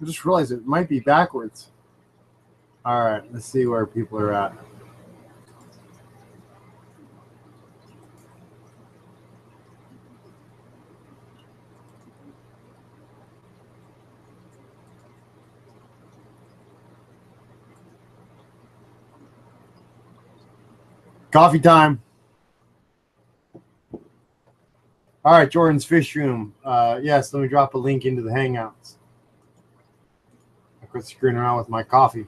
I just realized it might be backwards. All right, let's see where people are at. Coffee time. All right, Jordan's Fish Room. Yes, let me drop a link into the Hangouts. I quit screwing around with my coffee.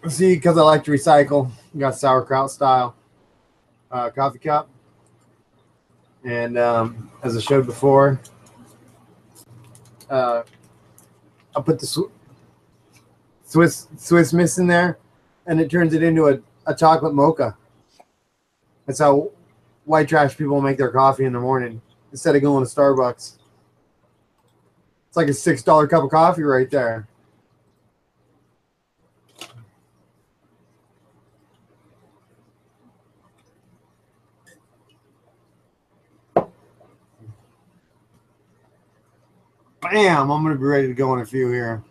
See, because I like to recycle, got sauerkraut style coffee cup. And as I showed before, I'll put the Swiss Miss in there, and it turns it into a chocolate mocha. That's how white trash people make their coffee in the morning instead of going to Starbucks. It's like a $6 cup of coffee right there. Bam! I'm going to be ready to go in a few here.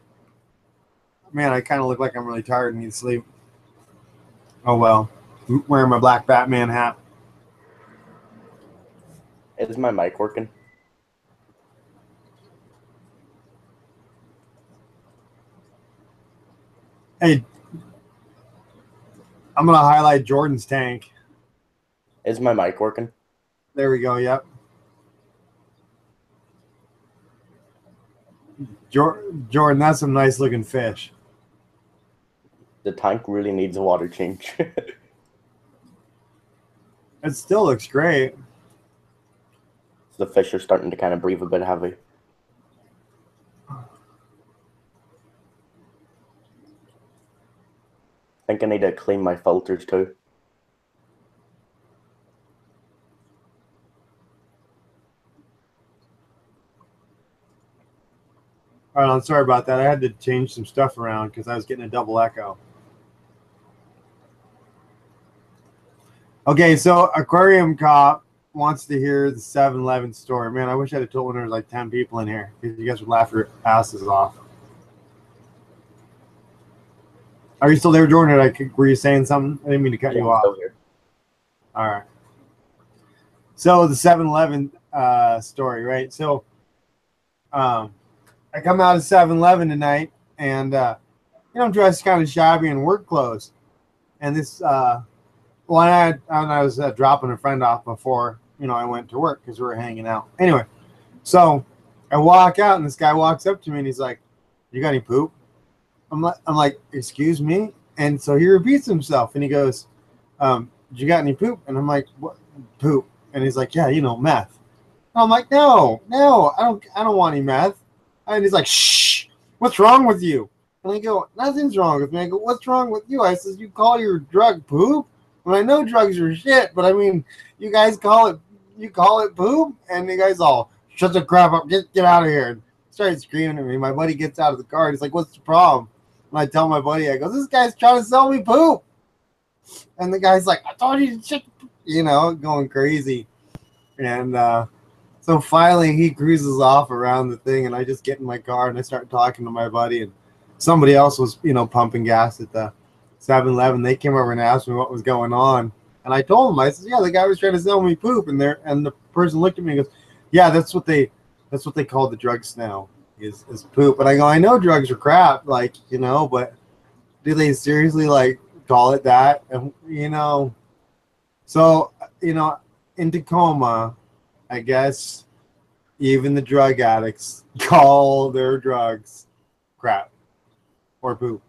Man, I kind of look like I'm really tired and need sleep. Oh, well. I'm wearing my black Batman hat. Is my mic working? Hey, I'm going to highlight Jordan's tank. Is my mic working? There we go, yep. Jordan, that's some nice looking fish. The tank really needs a water change. It still looks great. The fish are starting to kind of breathe a bit heavy. I think I need to clean my filters too. All right, I'm sorry about that. I had to change some stuff around because I was getting a double echo. Okay, so Aquarium Cop wants to hear the 7-Eleven story. Man, I wish I had told when there was like 10 people in here because you guys would laugh your asses off. Are you still there, Jordan? Were you saying something? I didn't mean to cut you off. All right. So the 7-Eleven story, right? So I come out of 7-Eleven tonight, and I'm dressed kind of shabby in work clothes. And this, I was dropping a friend off before, I went to work because we were hanging out. Anyway, so I walk out, and this guy walks up to me, and he's like, "You got any poop?" I'm like, "Excuse me?" And so he repeats himself, and he goes, "You got any poop?" And I'm like, "What poop?" And he's like, "Yeah, meth." And I'm like, No, I don't want any meth." And he's like, "Shh, what's wrong with you?" And I go, "Nothing's wrong with me." I go, "What's wrong with you?" I says, "You call your drug poop?" And I know drugs are shit, but I mean, you guys call it poop? And the guy's all, "Shut the crap up, get out of here." And started screaming at me. My buddy gets out of the car. He's like, "What's the problem?" And I tell my buddy, I go, "This guy's trying to sell me poop." And the guy's like, "I told you to shut," going crazy. And so finally he cruises off around the thing, and I just get in my car and I start talking to my buddy, and somebody else was, pumping gas at the 7-Eleven. They came over and asked me what was going on. And I told them, I said, "Yeah, the guy was trying to sell me poop." And the person looked at me and goes, "Yeah, that's what they call the drugs now is poop." And I go, "I know drugs are crap, but do they seriously call it that?" And so in Tacoma, I guess even the drug addicts call their drugs crap or poop.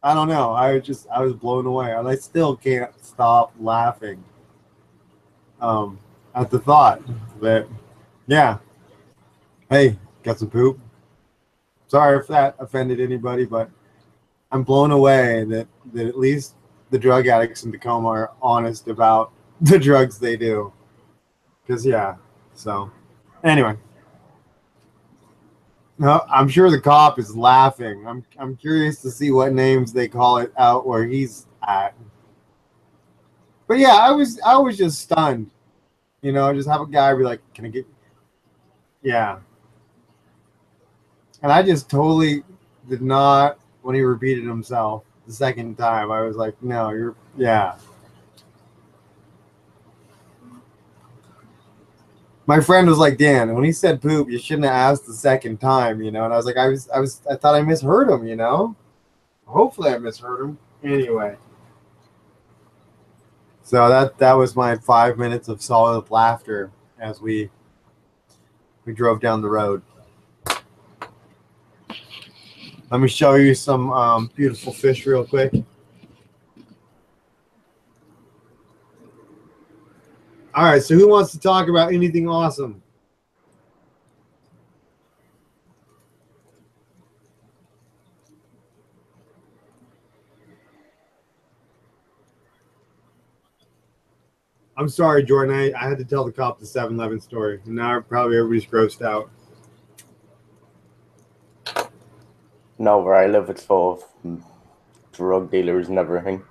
I don't know. I was blown away, and I still can't stop laughing at the thought that, yeah, hey, got some poop. Sorry if that offended anybody, but I'm blown away that at least the drug addicts in Tacoma are honest about the drugs they do. Because, yeah, so anyway. No, I'm sure the cop is laughing. I'm curious to see what names they call it out where he's at. But yeah, I was just stunned. You know, just have a guy be like, "Can I get?" Yeah, and I just totally did not when he repeated himself the second time. I was like, "No, you're yeah." My friend was like, "Dan, when he said poop, you shouldn't have asked the second time." You know, and I was like, I thought I misheard him. You know, hopefully I misheard him. Anyway. So that was my 5 minutes of solid laughter as we drove down the road. Let me show you some beautiful fish real quick. All right, so who wants to talk about anything awesome? I'm sorry, Jordan. I had to tell the cop the 7-Eleven story. And now probably everybody's grossed out. No, where I live, it's full of drug dealers and everything.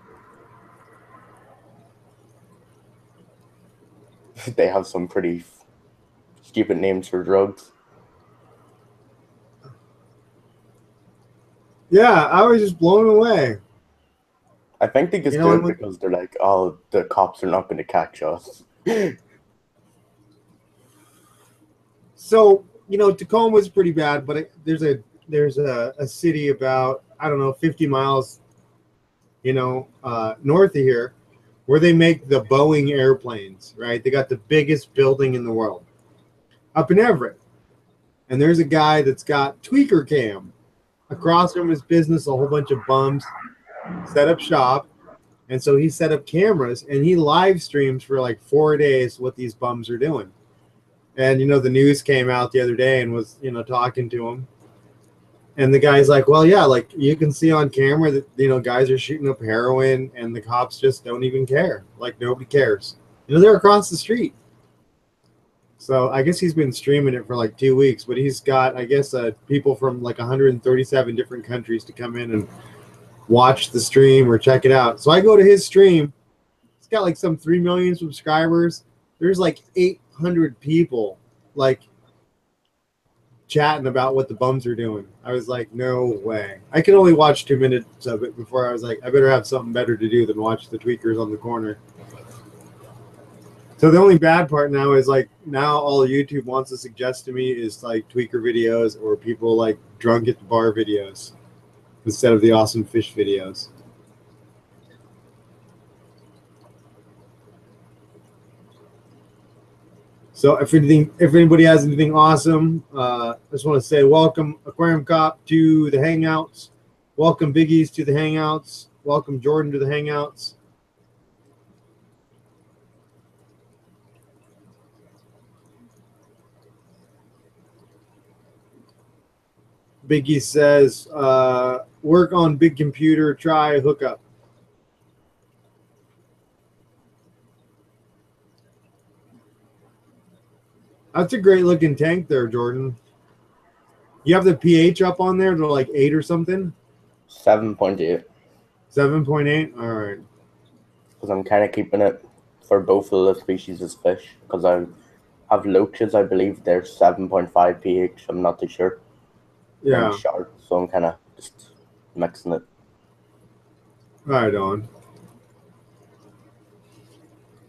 They have some pretty stupid names for drugs. Yeah, I was just blown away. I think they just do it because they're like, oh, the cops are not going to catch us. So, you know, Tacoma was pretty bad, but there's a city about, I don't know, 50 miles, you know, north of here, where they make the Boeing airplanes, right? They got the biggest building in the world up in Everett. And there's a guy that's got Tweaker Cam across from his business, a whole bunch of bums set up shop. And so he set up cameras and he live streams for like 4 days what these bums are doing. And, you know, the news came out the other day and was, you know, talking to him. And the guy's like, well, yeah, like you can see on camera that, you know, guys are shooting up heroin and the cops just don't even care. Like nobody cares. You know, they're across the street. So I guess he's been streaming it for like 2 weeks, but he's got, I guess, people from like 137 different countries to come in and watch the stream or check it out. So I go to his stream. It's got like some 3 million subscribers. There's like 800 people like chatting about what the bums are doing. I was like, no way. I could only watch 2 minutes of it before I was like, I better have something better to do than watch the tweakers on the corner. So the only bad part now is like now all YouTube wants to suggest to me is like tweaker videos or people like drunk at the bar videos instead of the awesome fish videos. So if anybody has anything awesome, I just want to say welcome Aquarium Cop to the Hangouts. Welcome Biggies to the Hangouts. Welcome Jordan to the Hangouts. Biggie says, work on big computer, try hookup. That's a great looking tank there, Jordan. You have the pH up on there to like 8 or something? 7.8. 7.8? All right. Because I'm kind of keeping it for both of the species of fish. Because I have loaches, I believe they're 7.5 pH. I'm not too sure. Yeah. And sharks, so I'm kind of just mixing it. Right on.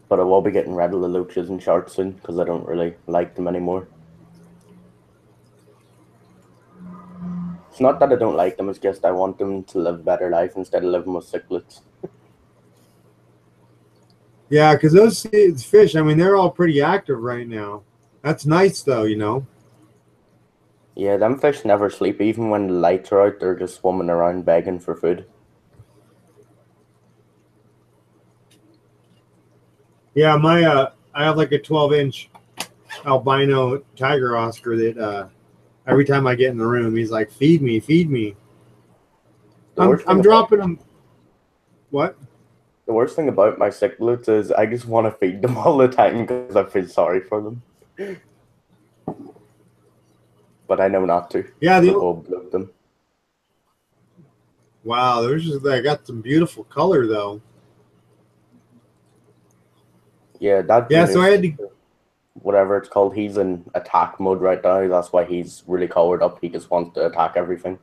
But I will be getting rid of the loaches and sharks soon because I don't really like them anymore. It's not that I don't like them, it's just I want them to live a better life instead of living with cichlids. Yeah, because those fish, I mean, they're all pretty active right now. That's nice, though, you know. Yeah, them fish never sleep. Even when the lights are out, they're just swimming around begging for food. Yeah, I have like a 12-inch albino tiger Oscar that every time I get in the room, he's like, feed me, feed me. I'm dropping them. What? The worst thing about my cichlids is I just want to feed them all the time because I feel sorry for them. but I know not to. Yeah, The bulb bloat them. Wow, they got some beautiful color though. Yeah, that. Yeah, so I had to. Whatever it's called, he's in attack mode right now. That's why he's really covered up. He just wants to attack everything.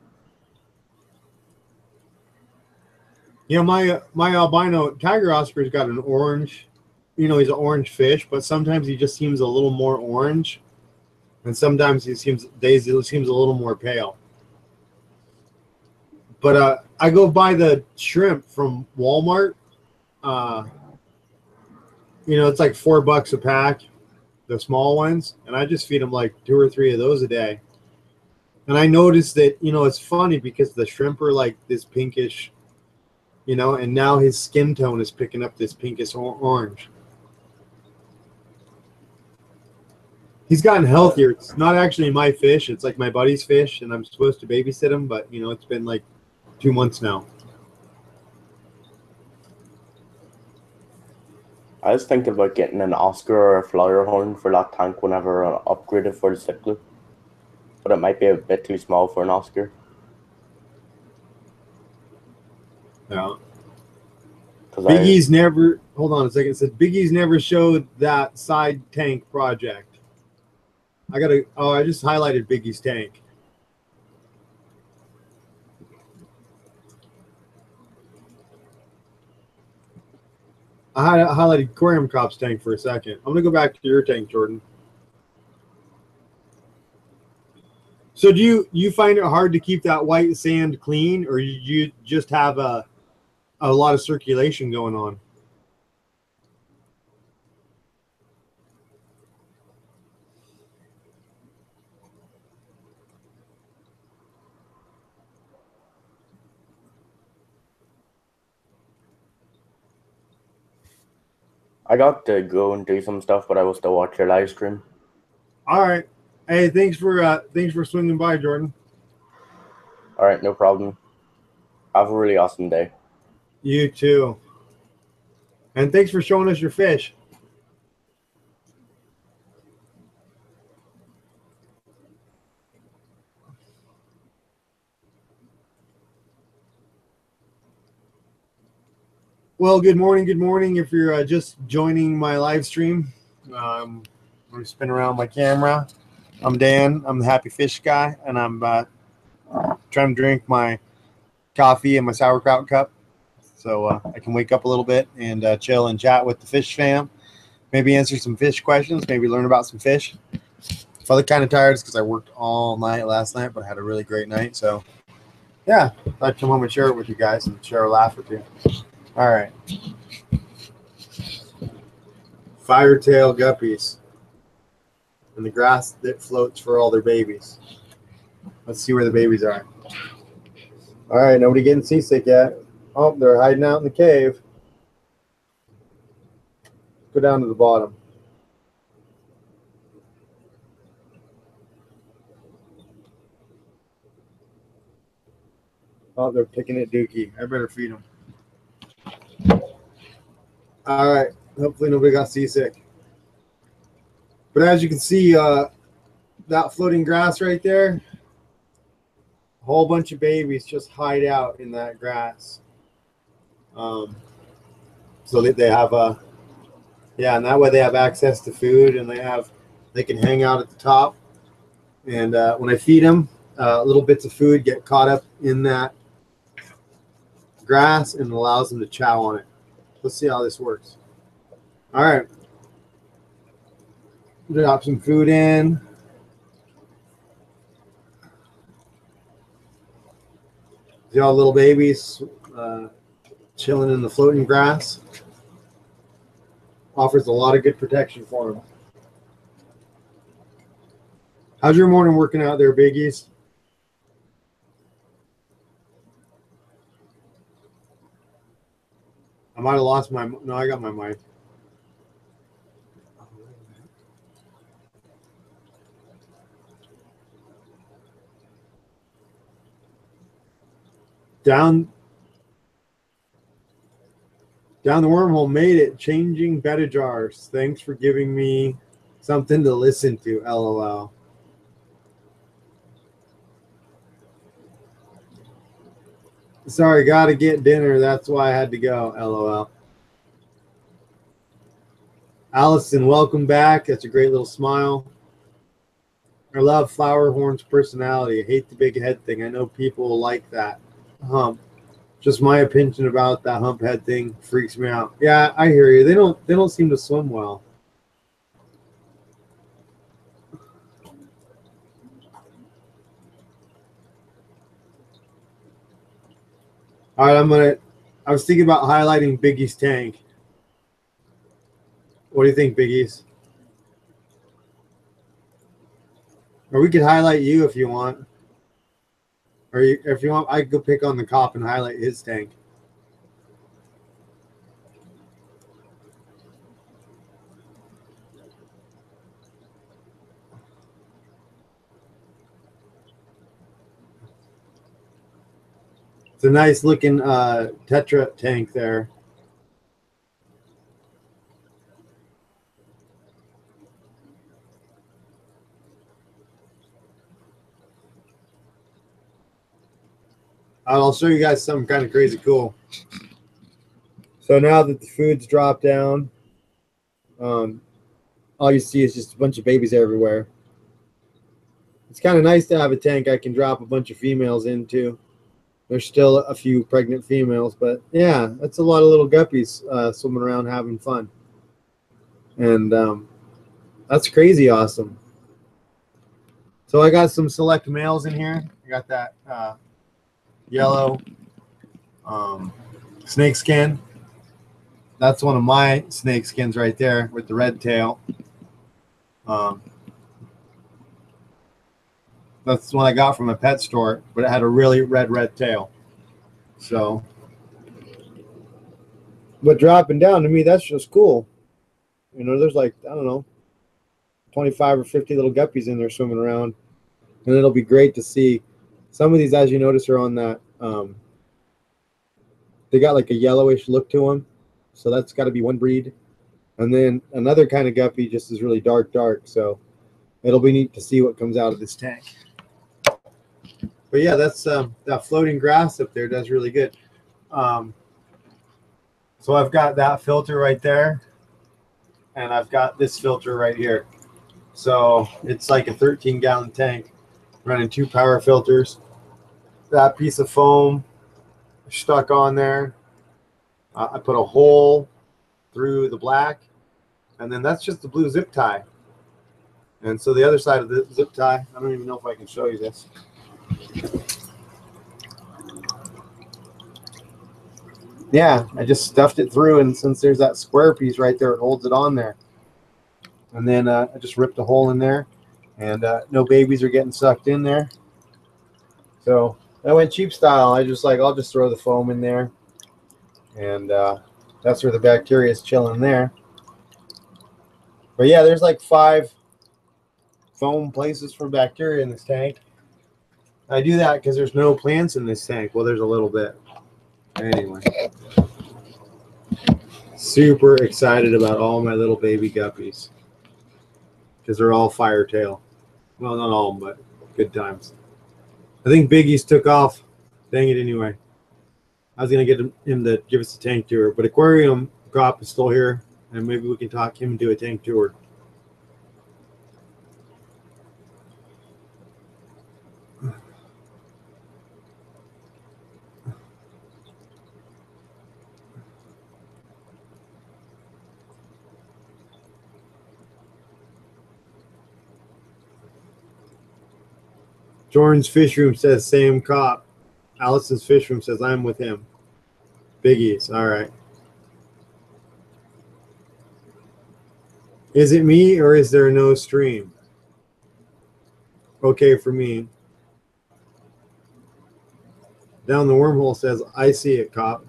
Yeah, my albino tiger Oscar's got an orange. You know, he's an orange fish, but sometimes he just seems a little more orange, and sometimes he seems a little more pale. But I go buy the shrimp from Walmart. You know, it's like $4 a pack, the small ones, and I just feed them like 2 or 3 of those a day. And I noticed that, you know, it's funny because the shrimp are like this pinkish, you know, and now his skin tone is picking up this pinkish orange. He's gotten healthier. It's not actually my fish. It's like my buddy's fish, and I'm supposed to babysit him, but, you know, it's been like 2 months now. I was thinking about getting an Oscar or a flyer horn for that tank whenever I upgrade it for the cichlid. But it might be a bit too small for an Oscar. Yeah. Biggie's never, hold on a second, it said Biggie's never showed that side tank project. I just highlighted Biggie's tank. I highlighted Aquarium Cop's tank for a second. I'm going to go back to your tank, Jordan. So do you find it hard to keep that white sand clean, or you just have a lot of circulation going on? I got to go and do some stuff, but I will still watch your live stream. All right. Hey, thanks for swinging by, Jordan. All right, no problem. Have a really awesome day. You too. And thanks for showing us your fish. Well, good morning. Good morning. If you're just joining my live stream, I'm going to spin around my camera. I'm Dan. I'm the Happy Fish Guy, and I'm trying to drink my coffee in my sauerkraut cup so I can wake up a little bit and chill and chat with the fish fam. Maybe answer some fish questions. Maybe learn about some fish. If I look kind of tired, it's because I worked all night last night, but I had a really great night. So, yeah, I'd come home and share it with you guys and share a laugh with you. All right. Firetail guppies. And the grass that floats for all their babies. Let's see where the babies are. All right, nobody getting seasick yet. Oh, they're hiding out in the cave. Go down to the bottom. Oh, they're picking at Dookie. I better feed them. All right. Hopefully nobody got seasick. But as you can see, that floating grass right there, a whole bunch of babies just hide out in that grass. So that they have and that way they have access to food, and they can hang out at the top. And when I feed them, little bits of food get caught up in that grass and allows them to chow on it. Let's see how this works. All right. Drop some food in. See all the little babies chilling in the floating grass. Offers a lot of good protection for them. How's your morning working out there, biggies? I might have lost my... No, I got my mic. Down the wormhole made it. Changing betta jars. Thanks for giving me something to listen to. LOL. Sorry, gotta get dinner. That's why I had to go. LOL. Allison, welcome back. That's a great little smile. I love Flowerhorn's personality. I hate the big head thing. I know people like that hump. Just my opinion about that hump head thing freaks me out. Yeah, I hear you. They don't seem to swim well. All right, I was thinking about highlighting Biggie's tank. What do you think, Biggie's? Or we could highlight you if you want. Or if you want, I could go pick on the cop and highlight his tank. It's a nice looking Tetra tank there. I'll show you guys something kind of crazy cool. So now that the food's dropped down, all you see is just a bunch of babies everywhere. It's kind of nice to have a tank I can drop a bunch of females into. There's still a few pregnant females, but yeah, that's a lot of little guppies swimming around having fun. And that's crazy awesome. So I got some select males in here. I got that yellow snake skin. That's one of my snake skins right there with the red tail. That's the one I got from a pet store, but it had a really red tail. So, but dropping down to me, that's just cool. You know, there's like, I don't know, 25 or 50 little guppies in there swimming around. And it'll be great to see. Some of these, as you notice, are on that, they got like a yellowish look to them. So that's got to be one breed. And then another kind of guppy just is really dark. So it'll be neat to see what comes out of this tank. But yeah, that's that floating grass up there does really good. So I've got that filter right there. And I've got this filter right here. So it's like a 13-gallon tank running 2 power filters. That piece of foam stuck on there. I put a hole through the black, and then that's just the blue zip tie. And so the other side of the zip tie, I don't even know if I can show you this. Yeah, I just stuffed it through, and since there's that square piece right there, it holds it on there. And then I just ripped a hole in there, and no babies are getting sucked in there. So I went cheap style. I'll just throw the foam in there, and that's where the bacteria is chilling there. But yeah, there's like 5 foam places for bacteria in this tank. I do that because there's no plants in this tank. Well, there's a little bit. Anyway, super excited about all my little baby guppies because they're all firetail. Well, not all, but good times. I think Biggie's took off. Dang it anyway. I was going to get him to give us a tank tour, but Aquarium Cop is still here, and maybe we can talk him into a tank tour. Jordan's Fish Room says same cop. Allison's Fish Room says I'm with him. Biggie's. All right. Is it me or is there no stream? Okay for me. Down the wormhole says I see it, cop.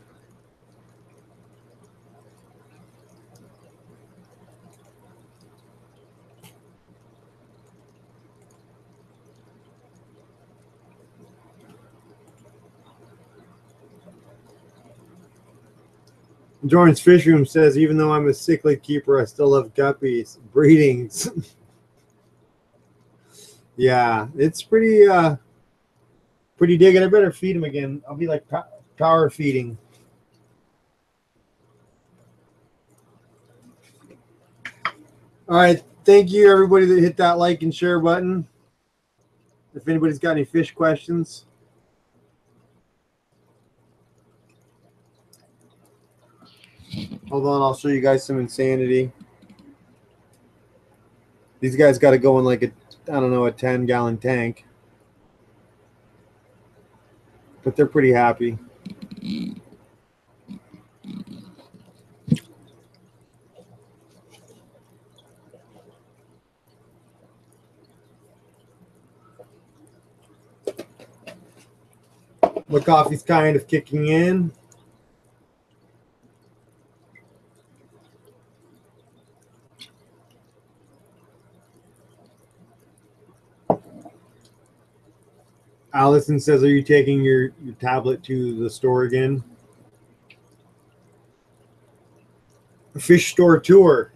Jordan's Fish Room says, even though I'm a cichlid keeper, I still love guppies. Breedings. Yeah, it's pretty digging. I better feed him again. I'll be like Power feeding. All right. Thank you, everybody that hit that like and share button. If anybody's got any fish questions. Hold on, I'll show you guys some insanity. These guys got to go in like a, I don't know, a 10-gallon tank. But they're pretty happy. My coffee's kind of kicking in. Allison says, are you taking your tablet to the store again? A fish store tour.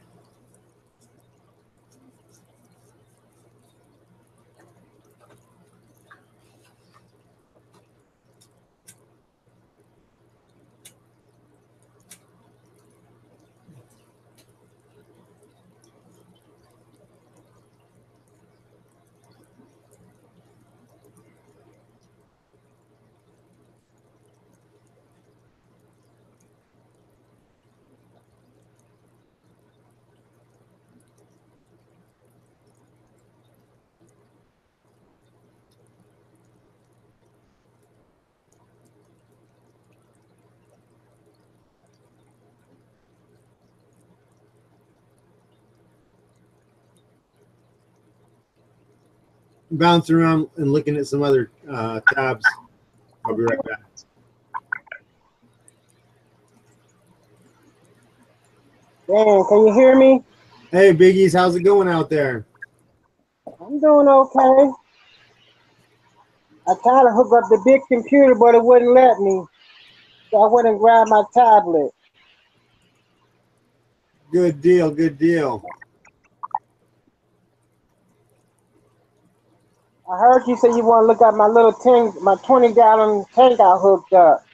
Bouncing around and looking at some other tabs. I'll be right back. Dan, can you hear me? Hey, Biggies, how's it going out there? I'm doing okay. I tried to hook up the big computer, but it wouldn't let me. So I went and grabbed my tablet. Good deal, good deal. I heard you say you want to look at my little tank, my 20-gallon tank I hooked up.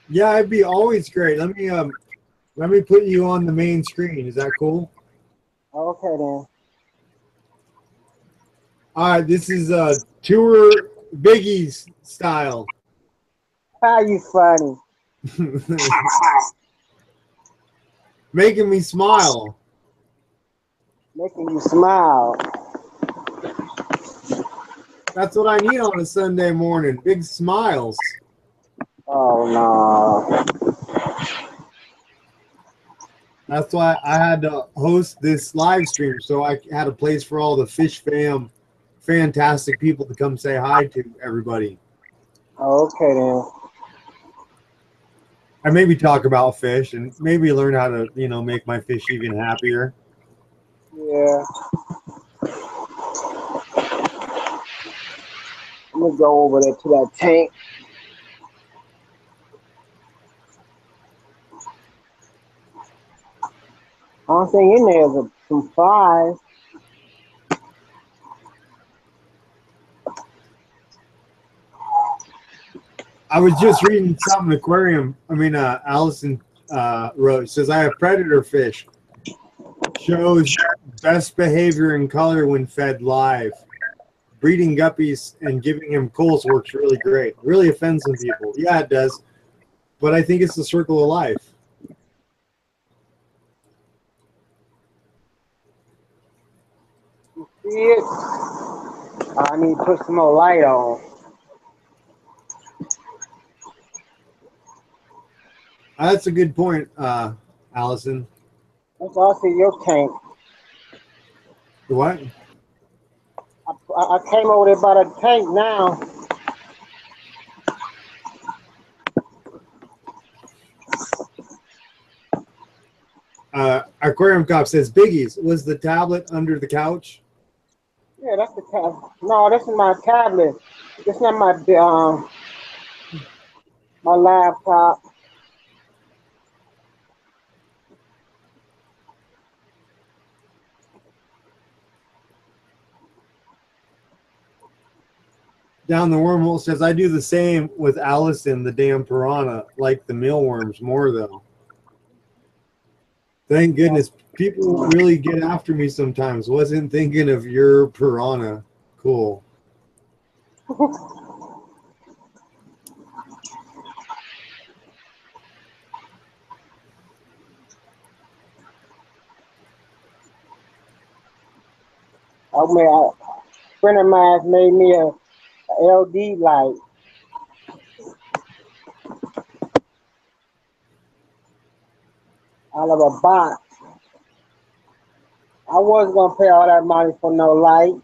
Yeah, it'd be always great. Let me put you on the main screen. Is that cool? Okay then. All right, this is tour Biggies style. How you funny? Making me smile. Making you smile. That's what I need on a Sunday morning. Big smiles. Oh no. That's why I had to host this live stream, so I had a place for all the Fish Fam fantastic people to come say hi to everybody. Okay then. And maybe talk about fish and maybe learn how to, make my fish even happier. Yeah. I'm gonna go over there to that tank. Only thing in there is some flies. I was just reading something Allison wrote. It says, I have predator fish. Shows best behavior and color when fed live. Breeding guppies and giving him coals works really great. Really offends some people. Yeah, it does. But I think it's the circle of life. You see it? I need to put some more light on. That's a good point, Allison. That's all I see your tank. What? I came over there by the tank now. Aquarium Cop says, Biggies, was the tablet under the couch? Yeah, that's the tab. No, this is my tablet. It's not my my laptop. Down the wormhole says, I do the same with Allison, the damn piranha, like the mealworms more though. Thank goodness. People really get after me sometimes. Wasn't thinking of your piranha. Cool. Oh man, a friend of mine made me a LD light out of a box. I wasn't gonna pay all that money for no light.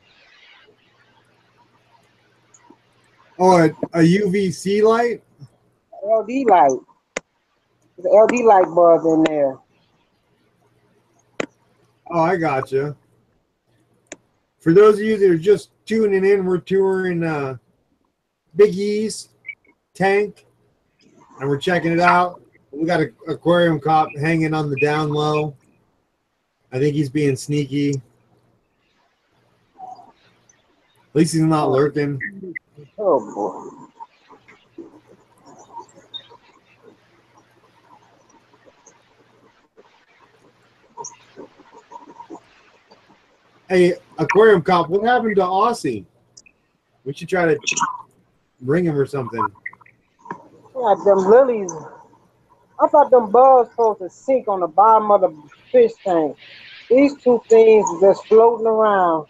Oh, a UVC light? LD light. There's an LD light bulb in there. Oh, I gotcha. For those of you that are just tuning in, we're touring Big E's tank, and we're checking it out. We got an aquarium cop hanging on the down low. I think he's being sneaky. At least he's not lurking. Oh boy. Hey, aquarium cop, what happened to Aussie? We should try to bring him or something. Yeah, them lilies. I thought them bugs supposed to sink on the bottom of the fish tank. These two things just floating around.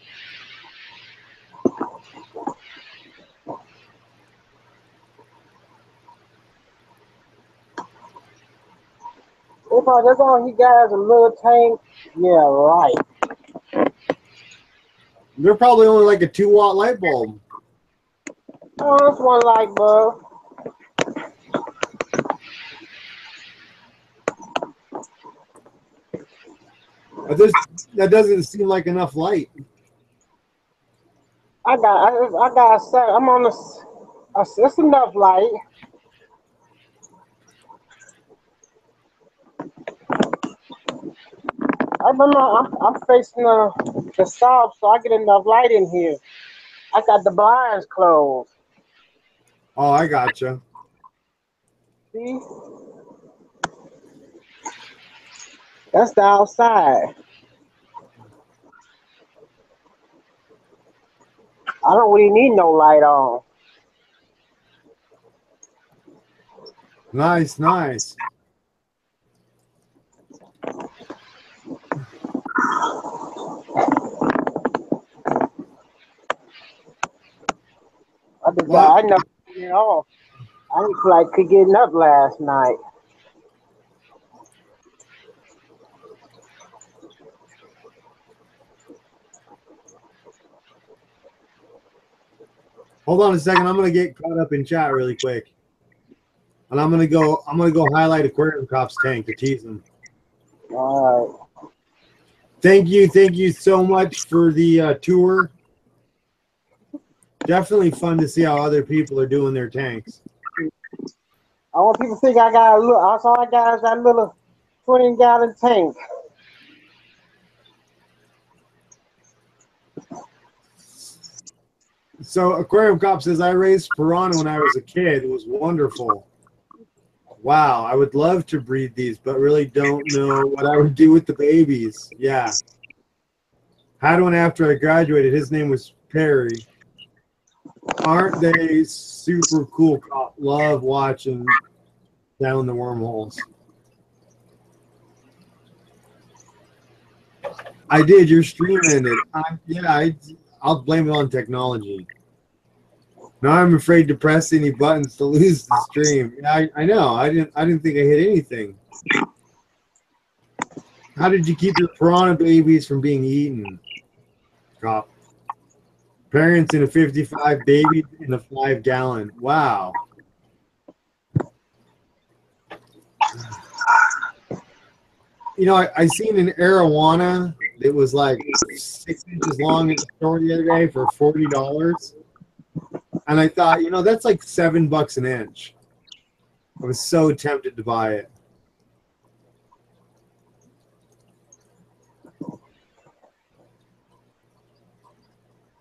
If I just all he got is a little tank, yeah, right. They're probably only like a 2-watt light bulb. Oh, that's one light bulb. But that doesn't seem like enough light. I got a set. I'm on that's enough light. I don't know. I'm facing the south, so I get enough light in here. I got the blinds closed. Oh, I gotcha. See? That's the outside. I don't really need no light on. Nice, nice. I never get it off. I didn't feel like could getting up last night. Hold on a second. I'm gonna get caught up in chat really quick. And I'm gonna go highlight Aquarium Cop's tank to tease him. All right. Thank you so much for the tour. Definitely fun to see how other people are doing their tanks. I want people to think I got a little. All I got is that little 20-gallon tank. So Aquarium Cop says, I raised piranha when I was a kid. It was wonderful. Wow, I would love to breed these, but really don't know what I would do with the babies. Yeah. Had one after I graduated. His name was Perry. Aren't they super cool? Cop? Love watching down the wormholes. I did. Your stream ended. I'll blame it on technology. Now I'm afraid to press any buttons to lose the stream. I know. I didn't think I hit anything. How did you keep your piranha babies from being eaten? Cop. Parents in a 55, babies in a 5-gallon. Wow. You know, I seen an arowana that was like 6 inches long at the store the other day for $40. And I thought, you know, that's like $7 an inch. I was so tempted to buy it.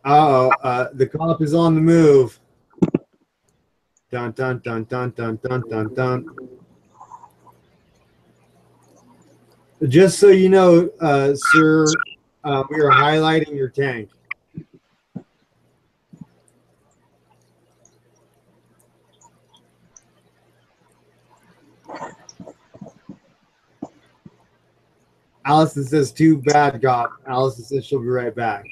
Uh-oh, the cop is on the move. Dun dun dun dun dun dun dun dun. Just so you know, sir, we are highlighting your tank. Allison says, too bad, God. Allison says she'll be right back.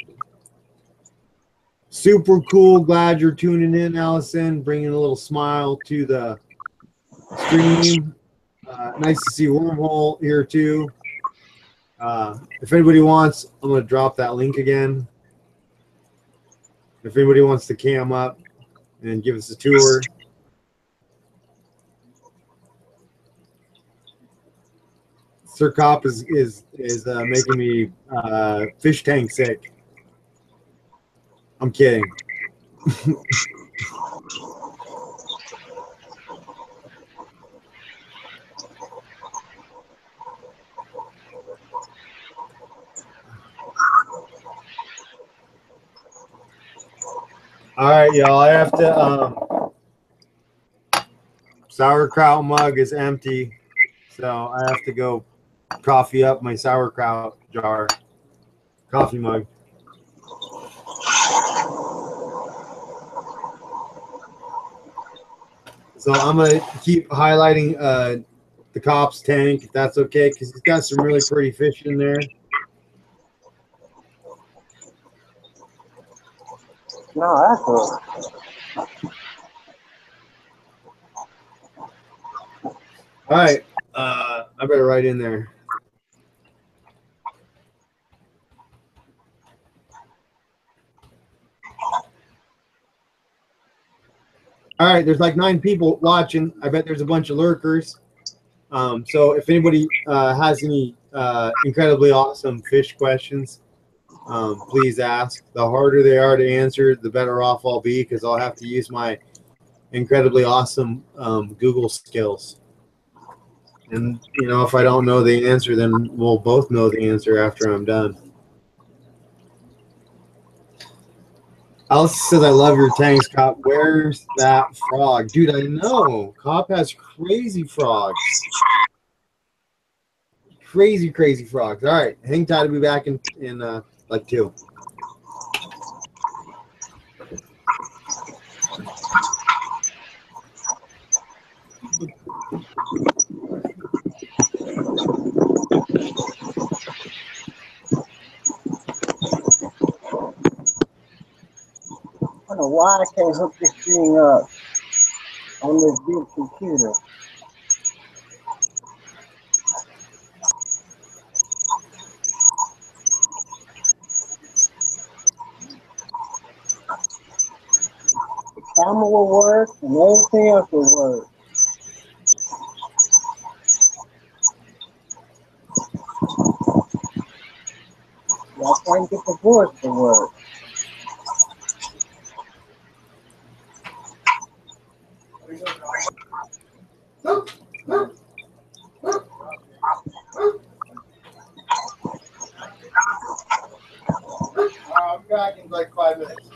Super cool. Glad you're tuning in, Allison. Bringing a little smile to the stream. Nice to see Wormhole here, too. If anybody wants, I'm going to drop that link again. If anybody wants to cam up and give us a tour. Sir Cop is making me fish tank sick. I'm kidding. All right, y'all. I have to. Sauerkraut mug is empty, so I have to go coffee up my sauerkraut jar. Coffee mug. So I'm gonna keep highlighting the Cop's tank, if that's okay, because he's got some really pretty fish in there. No, that's good. All right, I better write in there. All right, there's like 9 people watching. I bet there's a bunch of lurkers. So if anybody has any incredibly awesome fish questions, please ask. The harder they are to answer, the better off I'll be, because I'll have to use my incredibly awesome Google skills. And, you know, if I don't know the answer, then we'll both know the answer after I'm done. Alice says, I love your tanks, Cop. Where's that frog? Dude, I know. Cop has crazy frogs. Crazy, crazy frogs. All right. Hang tight. I'll be back in like 2. I don't know why I can't hook this thing up on this big computer. The camera will work and everything else will work. I can't get the voice to work. I'll be back in like 5 minutes.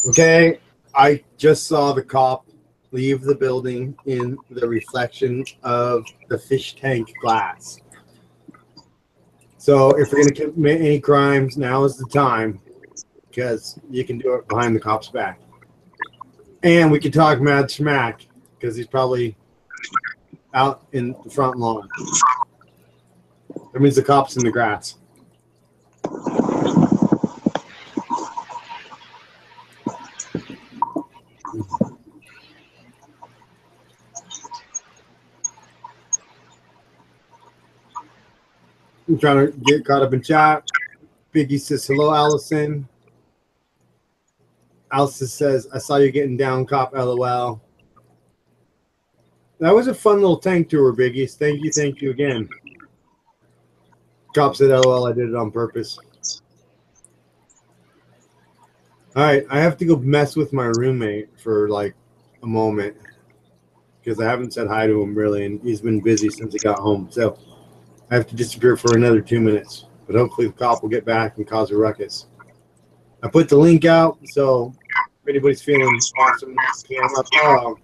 Okay, I just saw the Cop leave the building in the reflection of the fish tank glass. So if you're going to commit any crimes, now is the time, because you can do it behind the Cop's back. And we can talk mad smack, because he's probably out in the front lawn. That means the Cop's in the grass. I'm trying to get caught up in chat. Biggie says, hello, Allison. Alsa says, I saw you getting down, cop, LOL. That was a fun little tank tour, Biggies. Thank you again. Cop said, LOL, I did it on purpose. All right, I have to go mess with my roommate for like a moment because I haven't said hi to him really, and he's been busy since he got home. So I have to disappear for another 2 minutes, but hopefully the cop will get back and cause a ruckus. I put the link out, so if anybody's feeling awesome, camera.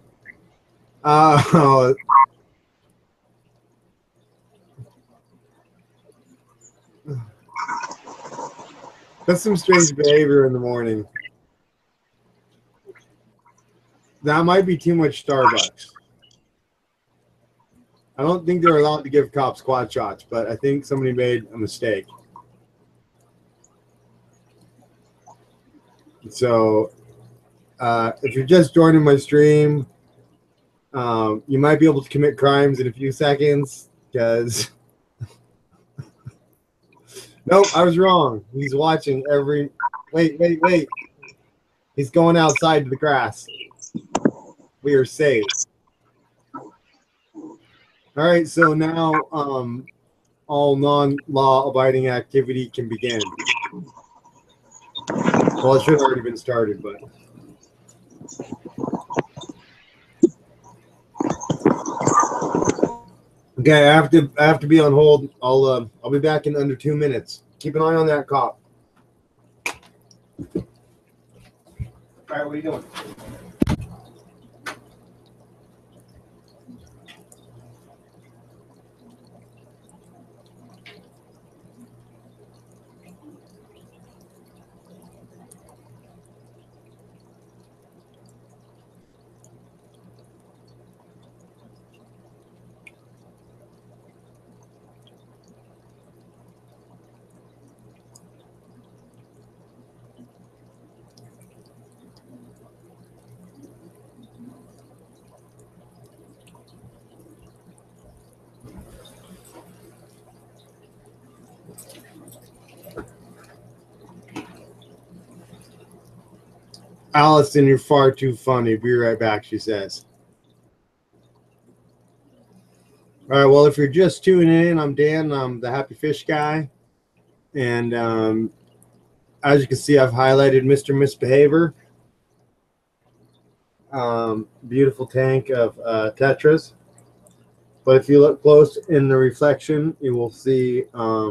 Oh, that's some strange behavior in the morning. That might be too much Starbucks. I don't think they're allowed to give cops quad shots, but I think somebody made a mistake. So if you're just joining my stream, you might be able to commit crimes in a few seconds because nope, I was wrong. He's watching every wait. He's going outside to the grass. We are safe. All right, so now all non-law abiding activity can begin. Well, it should have already been started, but okay, I have to be on hold. I'll be back in under 2 minutes. Keep an eye on that cop. All right, what are you doing? Allison, you're far too funny. Be right back, she says. All right, well, if you're just tuning in, I'm Dan. I'm the Happy Fish guy. And as you can see, I've highlighted Mr. Misbehavior. Beautiful tank of Tetras. But if you look close in the reflection, you will see I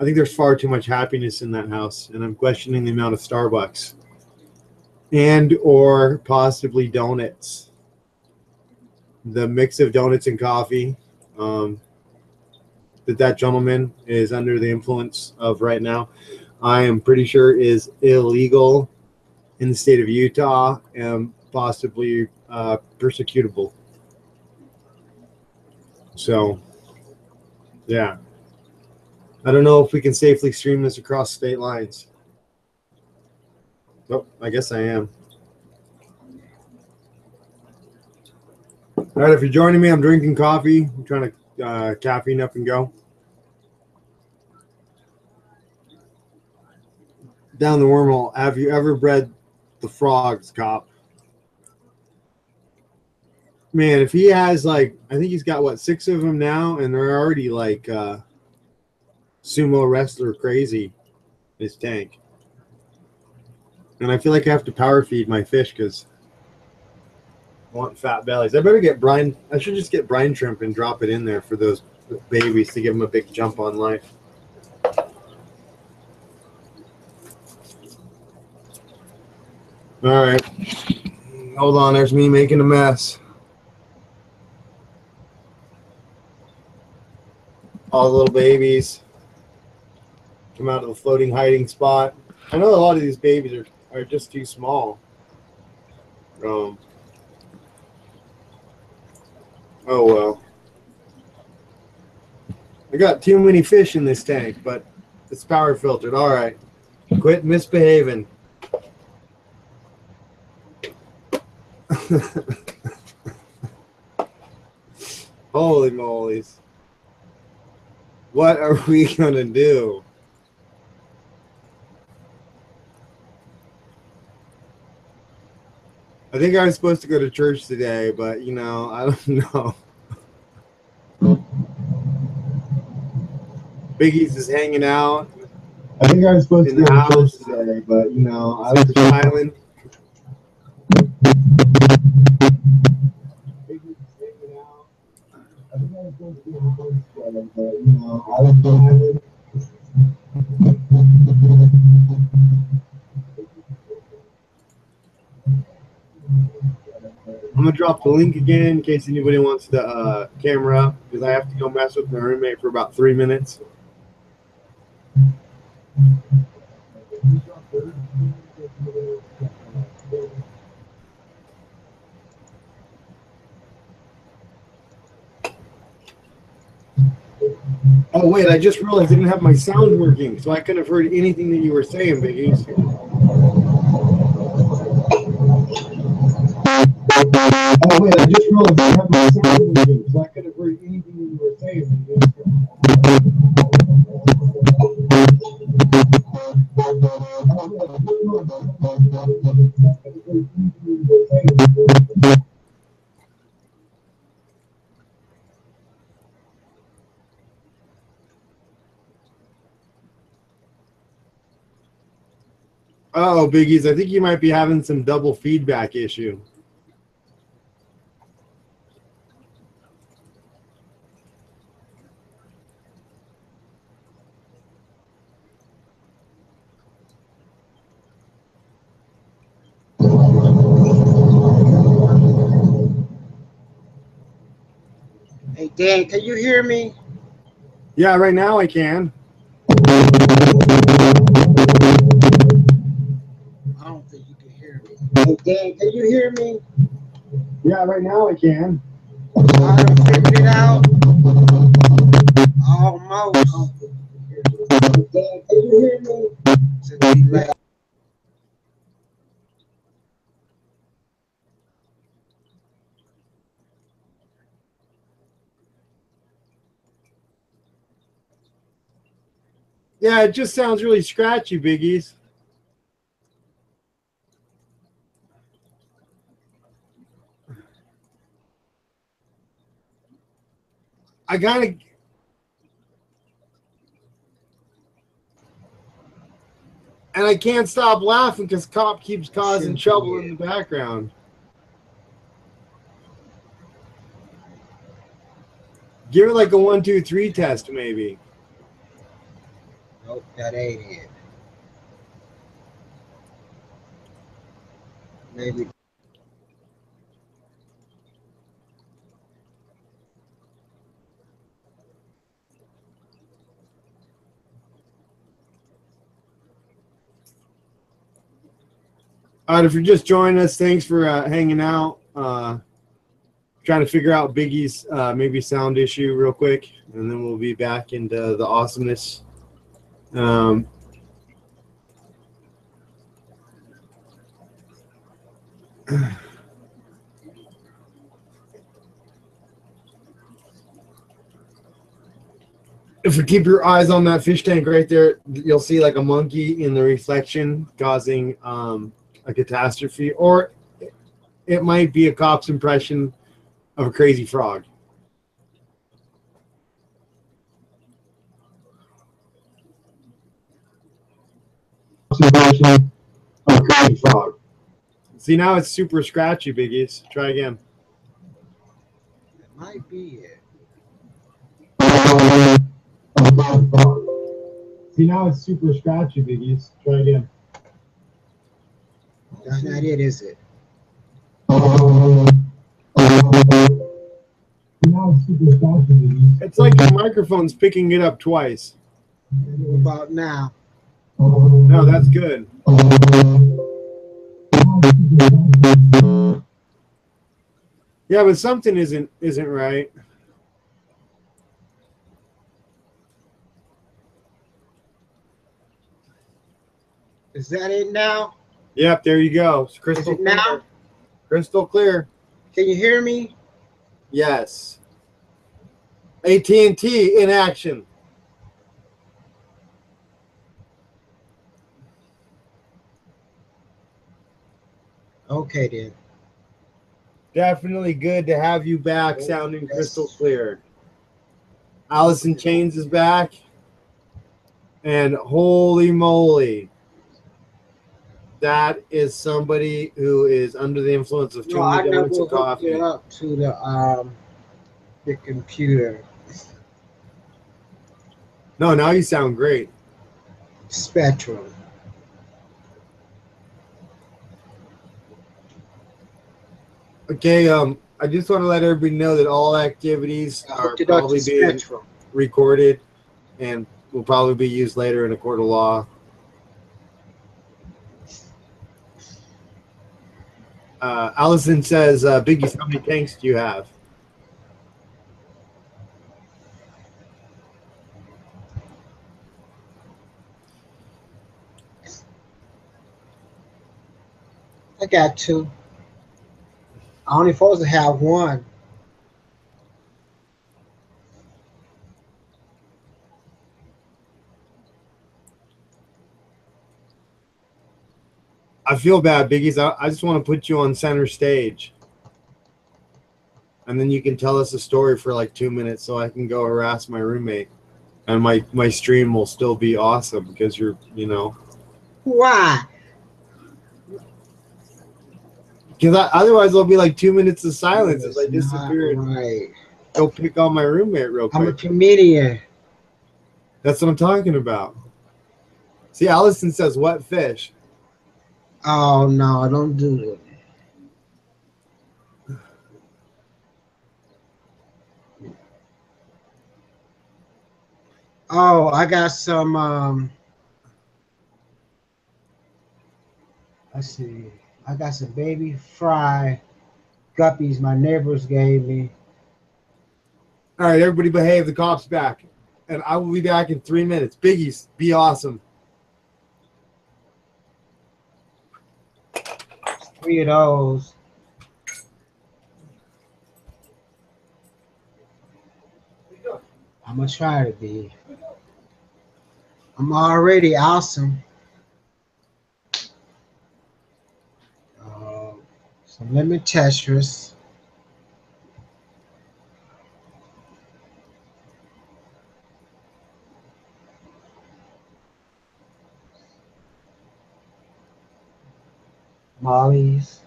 think there's far too much happiness in that house, and I'm questioning the amount of Starbucks and or possibly donuts. The mix of donuts and coffee that gentleman is under the influence of right now, I am pretty sure is illegal in the state of Utah and possibly persecutable. So, yeah. I don't know if we can safely stream this across state lines. Oh, I guess I am. All right, if you're joining me, I'm drinking coffee. I'm trying to caffeine up and go. Down the wormhole, have you ever bred the frogs, cop? Man, if he has like, I think he's got what, 6 of them now, and they're already like sumo wrestler crazy, this tank. And I feel like I have to power feed my fish because I want fat bellies. I better get brine. I should just get brine shrimp and drop it in there for those babies to give them a big jump on life. All right. Hold on. There's me making a mess. All the little babies come out of the floating hiding spot. I know a lot of these babies are just too small. Oh, well. I got too many fish in this tank, but it's power filtered. All right. Quit misbehaving. Holy mollies. What are we going to do? I think I was supposed to go to church today, but you know, I don't know. Biggie's is hanging out. I think I was supposed to go to church today, but you know, I was silent. Biggie's is hanging out. I think I was supposed to go to church today, but you know, I was silent. I'm gonna drop the link again in case anybody wants the camera up, because I have to go mess with my roommate for about 3 minutes. Oh wait, I just realized I didn't have my sound working, so I couldn't have heard anything that you were saying, Biggies. Oh wait, I just realized I didn't have my sound working, so I couldn't have heard anything that you were saying, Biggies. Oh, Biggies, I think you might be having some double feedback issue. Hey, Dan, can you hear me? Yeah, right now I can. I don't think you can hear me. Hey, Dan, can you hear me? Yeah, right now I can. I done figured it out. Almost. Hey, Dan, can you hear me? It's a delay. Yeah, it just sounds really scratchy, Biggies. I gotta. And I can't stop laughing because Cop keeps causing trouble in the background. Give it like a 1, 2, 3 test, maybe. Nope, that ain't it. Maybe. All right, if you're just joining us, thanks for hanging out. Trying to figure out Biggie's maybe sound issue real quick, and then we'll be back into the awesomeness. If you keep your eyes on that fish tank right there, you'll see like a monkey in the reflection causing a catastrophe, or it might be a cop's impression of a crazy frog. Impression of a crazy frog. See, now it's super scratchy, Biggies. Try again. That might be it. See, now it's super scratchy, Biggies. Try again. That's not it, is it? It's like your microphone's picking it up twice. What about now? No, that's good. Yeah, but something isn't right. Is that it now? Yep, there you go. It's crystal Is it now? clear. Crystal clear. Can you hear me? Yes. AT&T in action. Okay then. Definitely good to have you back, sounding crystal clear. Allison Chains is back. And holy moly, that is somebody who is under the influence of too many donuts of coffee. It up to the computer. No, now you sound great. Spectrum. Okay, I just want to let everybody know that all activities are probably being recorded and will probably be used later in a court of law. Allison says, Biggie, how many tanks do you have? I got 2. I only supposed to have 1. I feel bad, Biggies. I just want to put you on center stage. And then you can tell us a story for like 2 minutes so I can go harass my roommate. And my stream will still be awesome because you're, you know. Why? Because otherwise there'll be like 2 minutes of silence as I disappear. Right. Go pick on my roommate real quick. I'm a comedian. That's what I'm talking about. See, Allison says wet fish. Oh no, I don't do it. Oh, I got some let's see. I got some baby fry guppies my neighbors gave me. All right, everybody behave. The cop's back. And I will be back in 3 minutes. Biggies, be awesome. 3 of those. I'm gonna try to be. I'm already awesome. Some lemon Tetris. Molly's.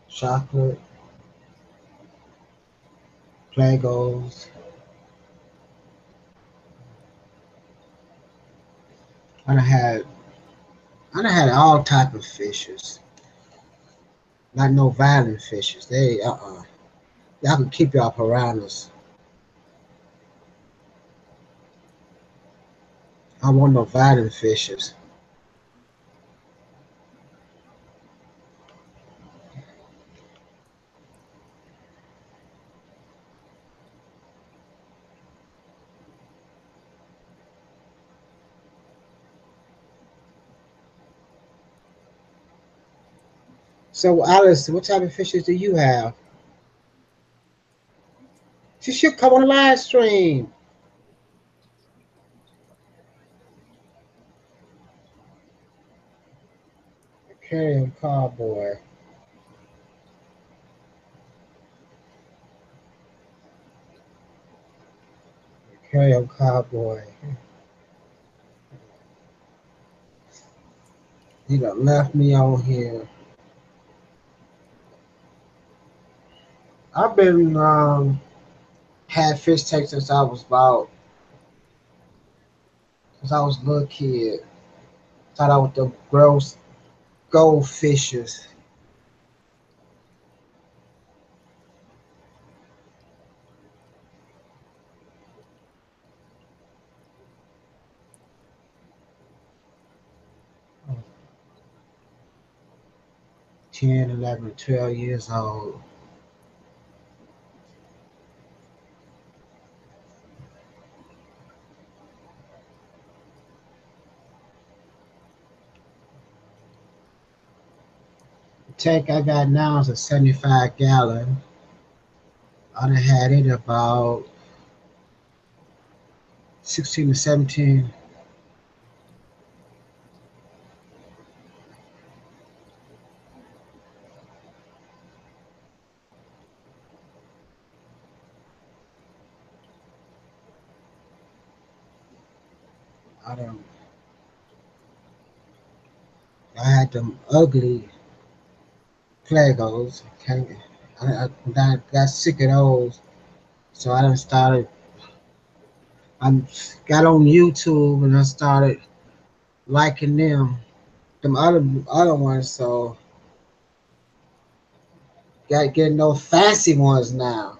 Chocolate. Plagos. I done had all type of fishes. Not no violent fishes. They y'all can keep y'all piranhas. I don't want no violent fishes. So Alice, what type of fishes do you have? She should come on the live stream. Carrying cowboy. Carrying cowboy. He done left me on here. I've been had fish tanks since I was a little kid. Thought I was the gross goldfishes. Oh. 10, 11, 12 years old. The tank I got now is a 75 gallon. I done had it about 16 to 17. don't. I had them ugly Plegos. Got sick of those, so I done started. I got on YouTube and I started liking them other ones. So got getting those fancy ones now.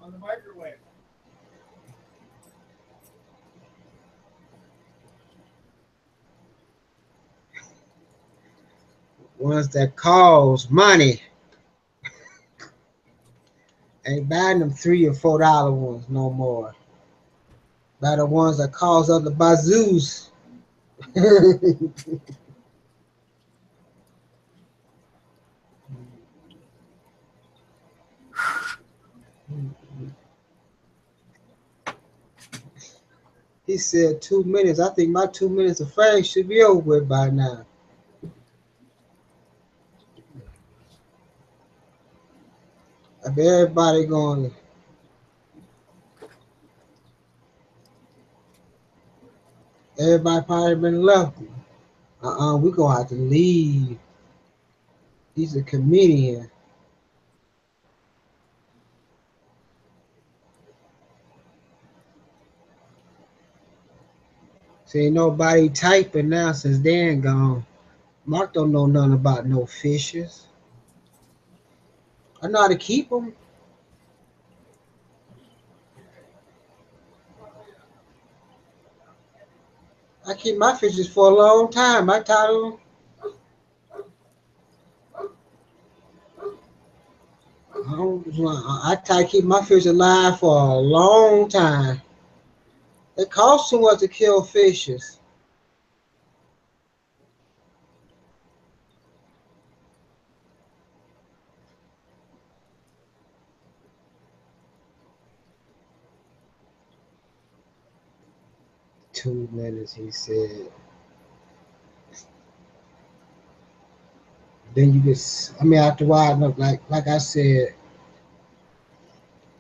On the microwave. Ones that cost money. Ain't buying them $3 or $4 ones no more. Buy the ones that cost other bazoos. He said 2 minutes. I think my 2 minutes of fame should be over with by now. I bet everybody going. Everybody probably been left. We gonna have to leave. He's a comedian. See, ain't nobody typing now since Dan gone. Mark don't know nothing about no fishes. I know how to keep them. I keep my fishes for a long time. I taught them. I try to keep my fish alive for a long time. It costs too much to kill fishes. "2 minutes," he said. Then you just, I mean, after a while, like I said,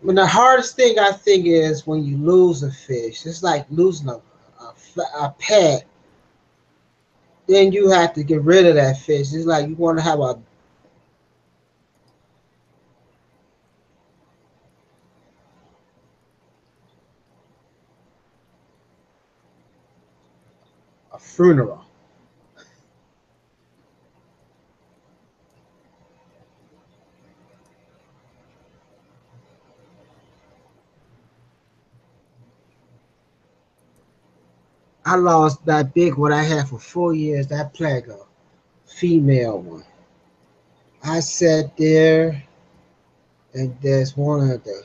when the hardest thing I think is when you lose a fish. It's like losing a pet. Then you have to get rid of that fish. It's like you want to have a funeral. I lost that big one I had for 4 years, that Plago, female one. I sat there and there's one of the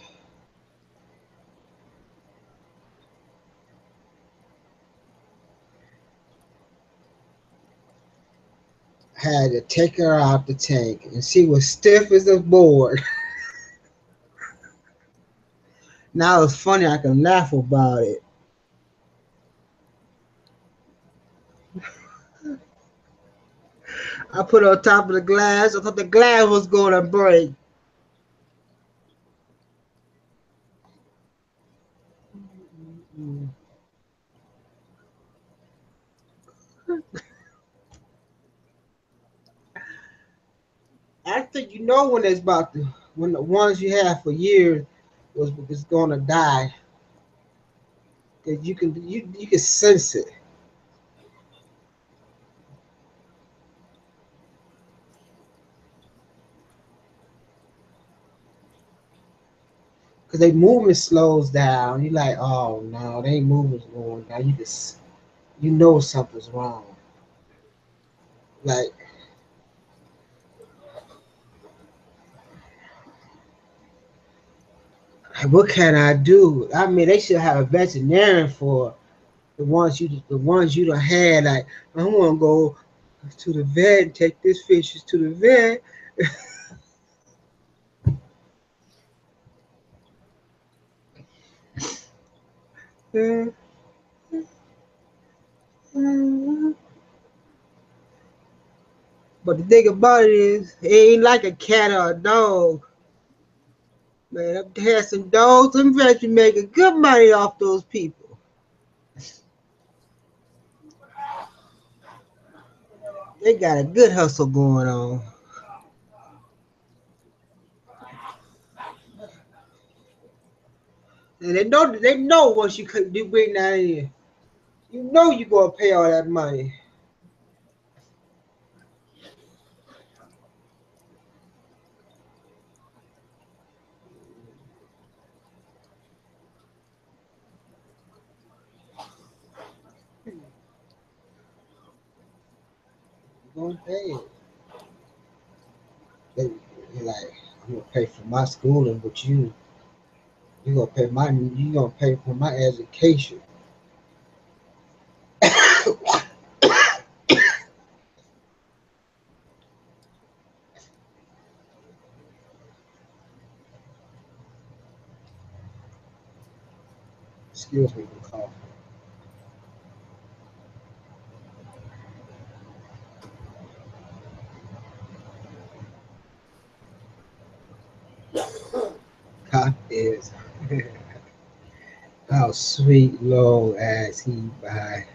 had to take her out the tank and she was stiff as a board. Now it's funny, I can laugh about it. I put her on top of the glass. I thought the glass was going to break. I think you know when it's about to, when the ones you have for years was going to die. Cause you can sense it. Cause they movement slows down. You're like, oh no, they ain't moving going down. You know something's wrong. Like, what can I do? I mean, they should have a veterinarian for the ones you done had. Like, I want to go to the vet and take this fish to the vet. But the thing about it is, it ain't like a cat or a dog. Man, I've had some dogs. Them vets be making good money off those people. They got a good hustle going on. And they know once you bring that in, you know you're gonna pay all that money. You're gonna pay it. You're like, I'm gonna pay for my schooling, but you gonna pay for my education. Excuse me for coughing. Cock is how sweet low as he by.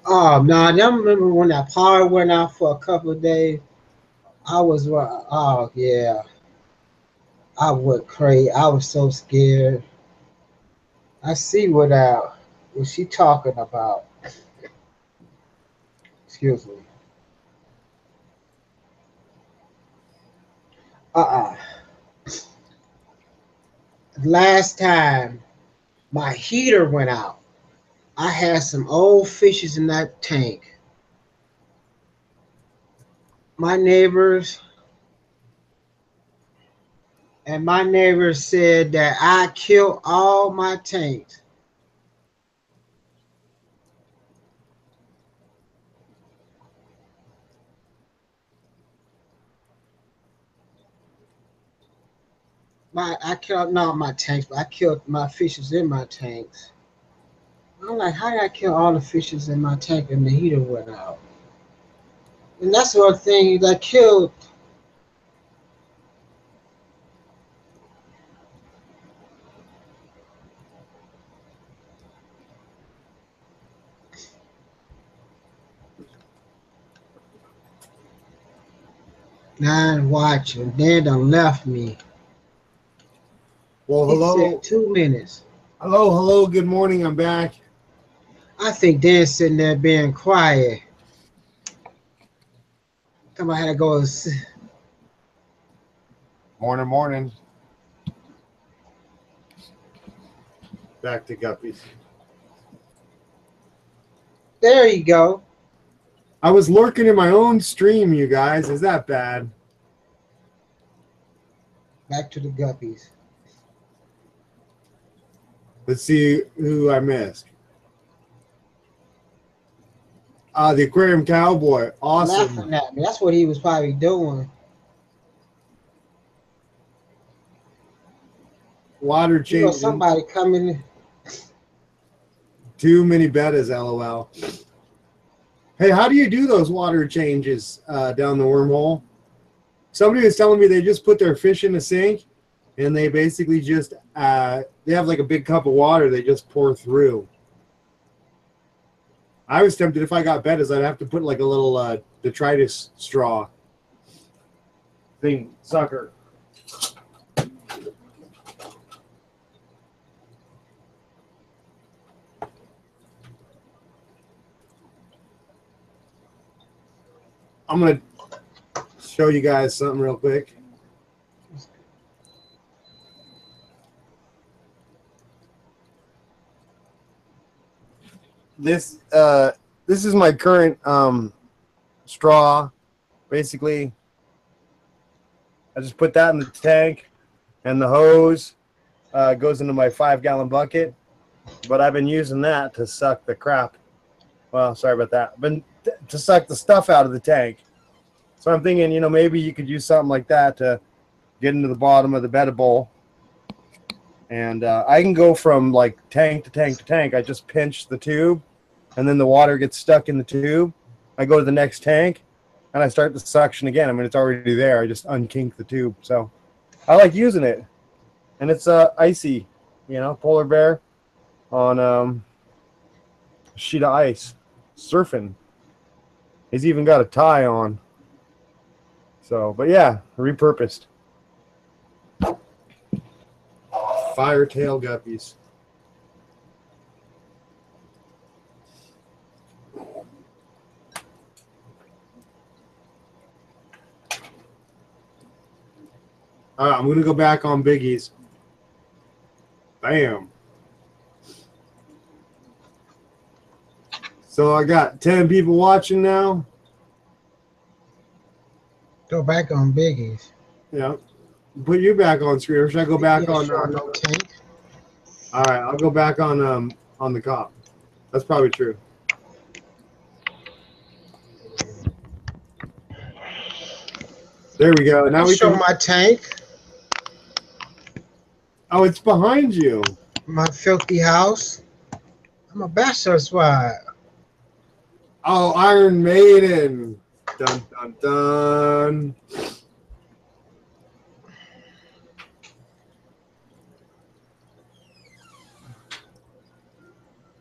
Oh no, I remember when that power went out for a couple of days. Oh yeah, I went crazy. I was so scared. I see what she talking about. Excuse me. Uh-uh. Last time my heater went out, I had some old fishes in that tank. My neighbors said that I killed all my tanks. I killed not my tanks, but I killed my fishes in my tanks. I'm like, how did I kill all the fishes in my tank and the heater went out? And that's one thing that killed. Nine watching. Dan done left me. Well, He hello. said 2 minutes. Hello. Good morning. I'm back. I think Dan's sitting there being quiet. Come on, I had to go. Morning. Back to Guppies. There you go. I was lurking in my own stream, you guys. Is that bad? Back to the guppies. Let's see who I missed. The Aquarium Cowboy. Awesome. Laughing at me. That's what he was probably doing. Water changing. Somebody coming. Too many bettas, LOL. Hey, how do you do those water changes down the wormhole? Somebody was telling me they just put their fish in a sink and they basically just, they have like a big cup of water they just pour through. I was tempted if I got bettas, I'd have to put like a little detritus straw thing, sucker. I'm going to show you guys something real quick. This is my current straw. Basically, I just put that in the tank, and the hose goes into my 5-gallon bucket. But I've been using that to suck the crap. Well, sorry about that. But to suck the stuff out of the tank. So I'm thinking, maybe you could use something like that to get into the bottom of the betta bowl. And I can go from like tank to tank to tank. I just pinch the tube, and then the water gets stuck in the tube. I go to the next tank, and I start the suction again. I mean, it's already there. I just unkink the tube. So I like using it. And it's icy, you know, polar bear on a sheet of ice, surfing. He's even got a tie on. So, but yeah, repurposed. Firetail guppies. All right, I'm going to go back on biggies. Bam. So I got 10 people watching now. Go back on biggies. Yeah. Put you back on screen. Or should I go back on? No tank. All right, I'll go back on the cop. That's probably true. There we go. Now we show can my tank. Oh, it's behind you. My filthy house. I'm a bachelor squad. Oh, Iron Maiden. Dun dun dun.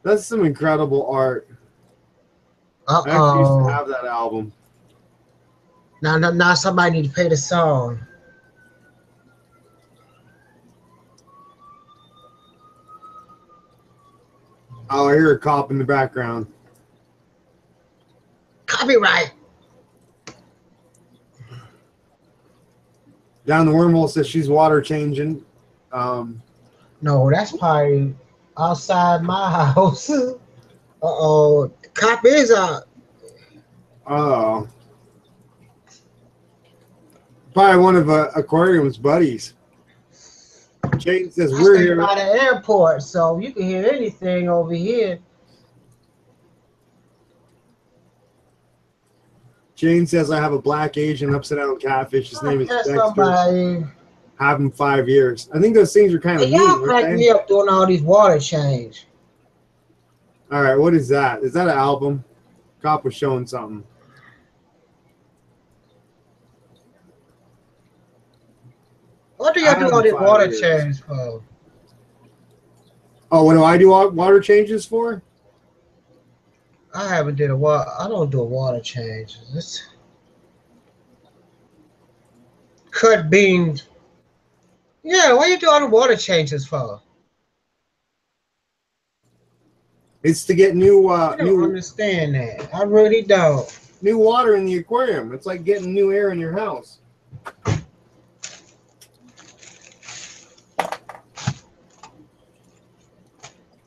That's some incredible art. I actually used to have that album. Now somebody need to play the song. Oh, I hear a cop in the background. Copyright. Down the wormhole says she's water changing. No, that's probably outside my house. Uh-oh. The cop is out. Oh. Probably one of Aquarium's buddies. Jane says we're here by the airport, so you can hear anything over here. Jane says I have a black Asian upside down catfish. His name is Dexter. Somebody. Have him 5 years. I think those things are kind of neat. Y'all crack me up doing all these water change. All right, what is that? Is that an album? Cop was showing something. What do y'all do all these water changes for? Oh, what do I do water changes for? I haven't did a water. I don't do a water change. It's cut beans. Yeah, what do you do all the water changes for? It's to get new. I don't understand that. I really don't. New water in the aquarium. It's like getting new air in your house.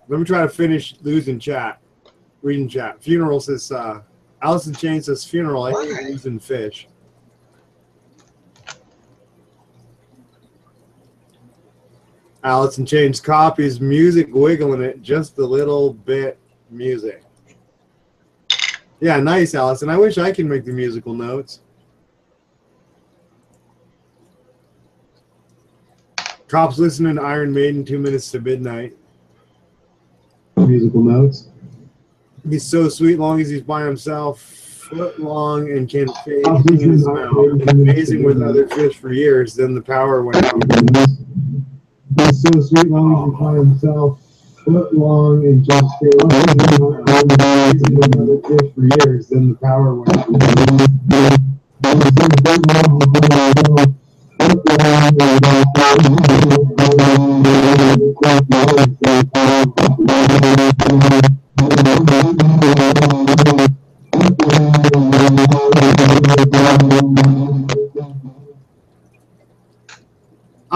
Let me try to finish reading chat. Funeral says, Allison Chain says, funeral, I hate losing fish. Allison Chain's copies music wiggling it just a little bit music. Yeah, nice, Allison. I wish I could make the musical notes. Cops listening to Iron Maiden 2 minutes to midnight. Musical notes. He's so sweet long as he's by himself, foot long and can fade in his mouth. Amazing with other fish for years, then the power went out. He's so sweet long as he's by himself, foot long and can fade amazing with other fish for years, then the power went out.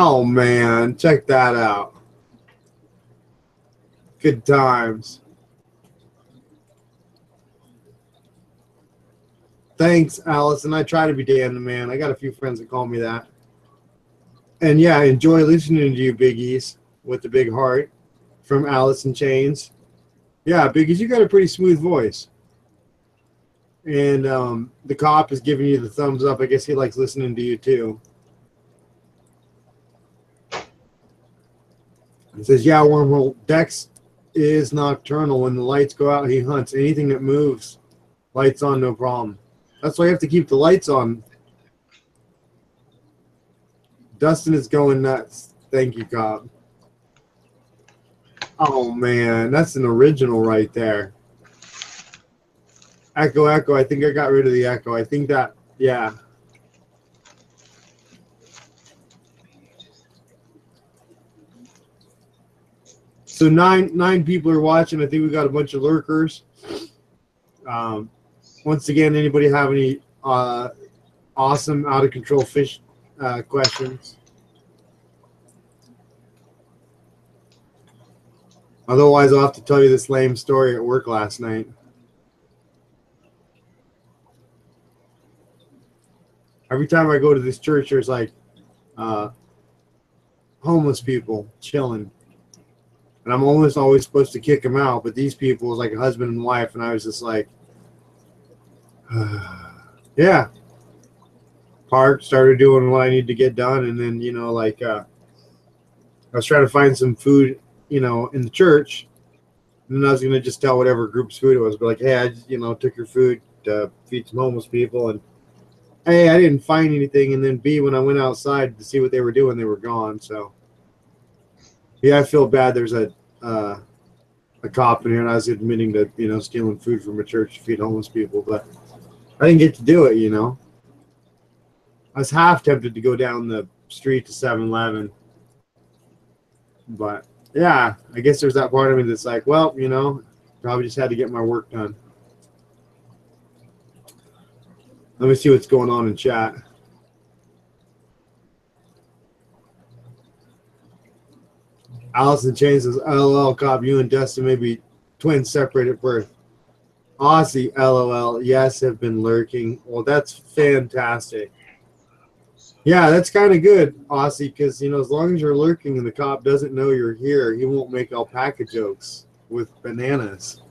Oh man, check that out. Good times. Thanks, Allison. I try to be Dan the man. I got a few friends that call me that. And yeah, I enjoy listening to you, Biggies, with the big heart from Allison Chains. Yeah, Biggies, you got a pretty smooth voice. And the cop is giving you the thumbs up. I guess he likes listening to you too. It says, yeah, Wormhole, Dex is nocturnal. When the lights go out, he hunts. Anything that moves, lights on, no problem. That's why you have to keep the lights on. Dustin is going nuts. Thank you, Cobb. Oh, man. That's an original right there. Echo, echo. I think I got rid of the echo. I think that, yeah. So nine people are watching. I think we got a bunch of lurkers. Once again, anybody have any awesome out of control fish questions? Otherwise, I'll have to tell you this lame story at work last night. Every time I go to this church, there's like homeless people chilling. And I'm almost always supposed to kick them out. But these people was like a husband and wife. And I was just like, yeah. Parked, started doing what I need to get done. And then, you know, like I was trying to find some food, you know, in the church. And then I was going to just tell whatever group's food it was. But like, hey, I just, you know, took your food to feed some homeless people. And A, I didn't find anything. And then B, when I went outside to see what they were doing, they were gone. So, yeah, I feel bad. There's a cop in here, and I was admitting to, you know, stealing food from a church to feed homeless people. But I didn't get to do it, you know. I was half tempted to go down the street to 7-Eleven. But, yeah, I guess there's that part of me that's like, well, you know, probably just had to get my work done. Let me see what's going on in chat. Allison Chain says, LOL, Cobb, you and Dustin may be twins separated at birth. Aussie, LOL, yes, have been lurking. Well, that's fantastic. Yeah, that's kind of good, Aussie, because, you know, as long as you're lurking and the cop doesn't know you're here, he won't make alpaca jokes with bananas.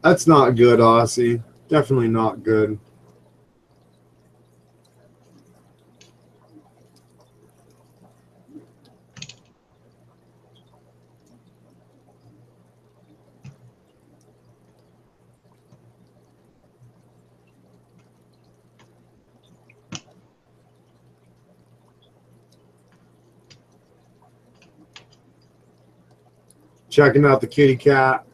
That's not good, Aussie. Definitely not good. Checking out the kitty cat.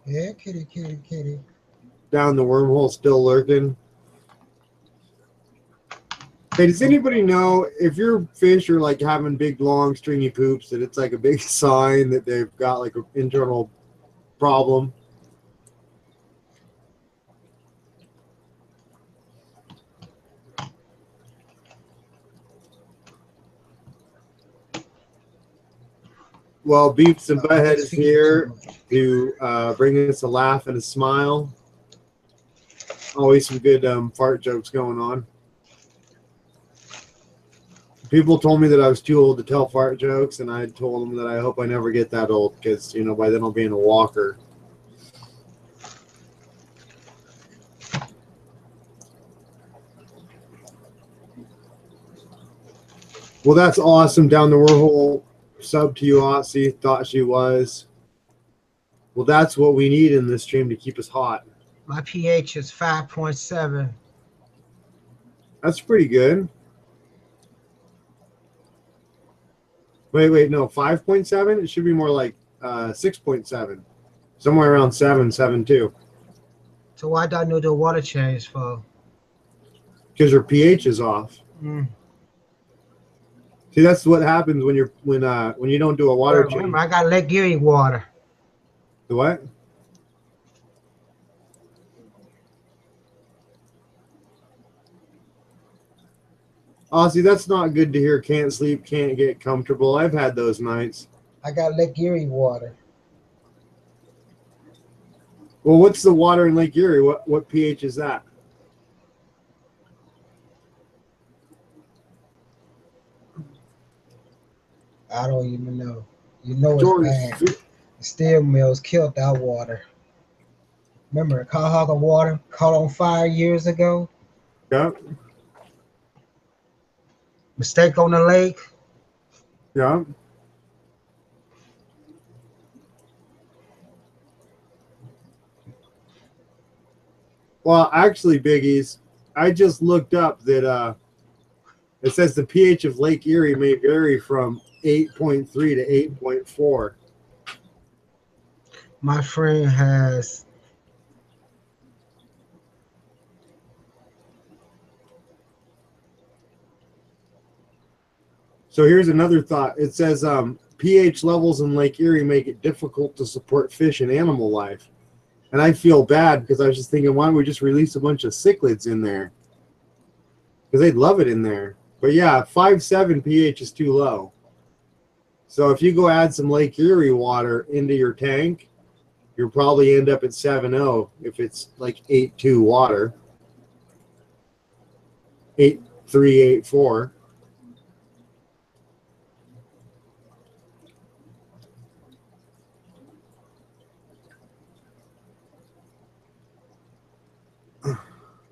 Yeah, kitty, kitty, kitty. Down the wormhole, still lurking. Hey, does anybody know if your fish are like having big, long, stringy poops, that it's like a big sign that they've got like an internal problem? Well, Beeps and Butthead is here to bring us a laugh and a smile. Always some good fart jokes going on. People told me that I was too old to tell fart jokes, and I told them that I hope I never get that old because, you know, by then I'll be in a walker. Well, that's awesome. Down the wormhole. Sub to you, Aussie. Thought she was. Well, that's what we need in this stream to keep us hot. My pH is 5.7. That's pretty good. Wait, no, 5.7? It should be more like 6.7. Somewhere around 7.2. So why do I need the water change for? Because your pH is off. Mm. See, that's what happens when you don't do a water change. Remember, I got Lake Erie water. The what? Aussie, that's not good to hear. Can't sleep, can't get comfortable. I've had those nights. I got Lake Erie water. Well, what's the water in Lake Erie? What pH is that? I don't even know. You know it's Jordan, bad. The steel mills killed that water. Remember Cuyahoga water caught on fire years ago? yeah, Mistake on the lake. yeah. Well, actually, Biggies, I just looked up that it says the pH of Lake Erie may vary from 8.3 to 8.4. My friend has So here's another thought. It says pH levels in Lake Erie make it difficult to support fish and animal life. And I feel bad because I was just thinking, why don't we just release a bunch of cichlids in there? Because they'd love it in there. But yeah, 5.7 pH is too low. So if you go add some Lake Erie water into your tank, you'll probably end up at 7.0 if it's like 8.2 water. 8.3, 8.4.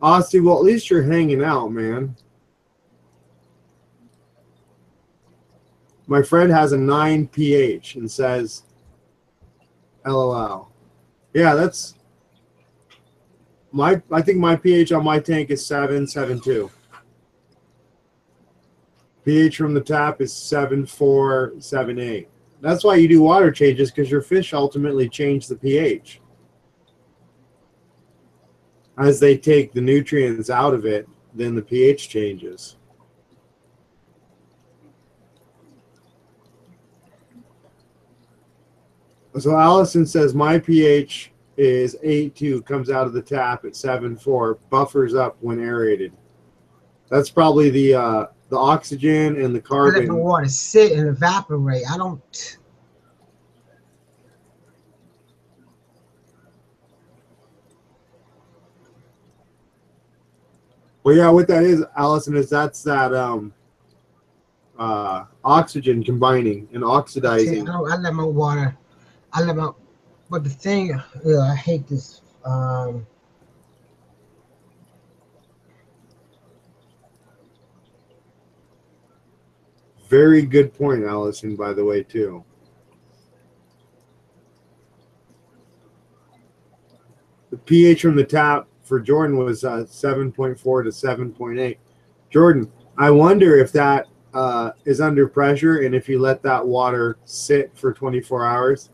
Austin, well, at least you're hanging out, man. My friend has a 9 pH and says, LOL. Yeah, that's I think my pH on my tank is 7.2. pH from the tap is 7.4, 7.8. That's why you do water changes, because your fish ultimately change the pH. As they take the nutrients out of it, then the pH changes. So Allison says my pH is 8.2, comes out of the tap at 7.4, buffers up when aerated. That's probably the oxygen and the I let my carbon. water sit and evaporate. I don't. Well, yeah, what that is, Allison, is that's that oxygen combining and oxidizing. I let my water. I let my. But the thing, I hate this. Very good point, Allison, by the way, too. The pH from the tap for Jordan was 7.4 to 7.8. Jordan, I wonder if that is under pressure, and if you let that water sit for 24 hours,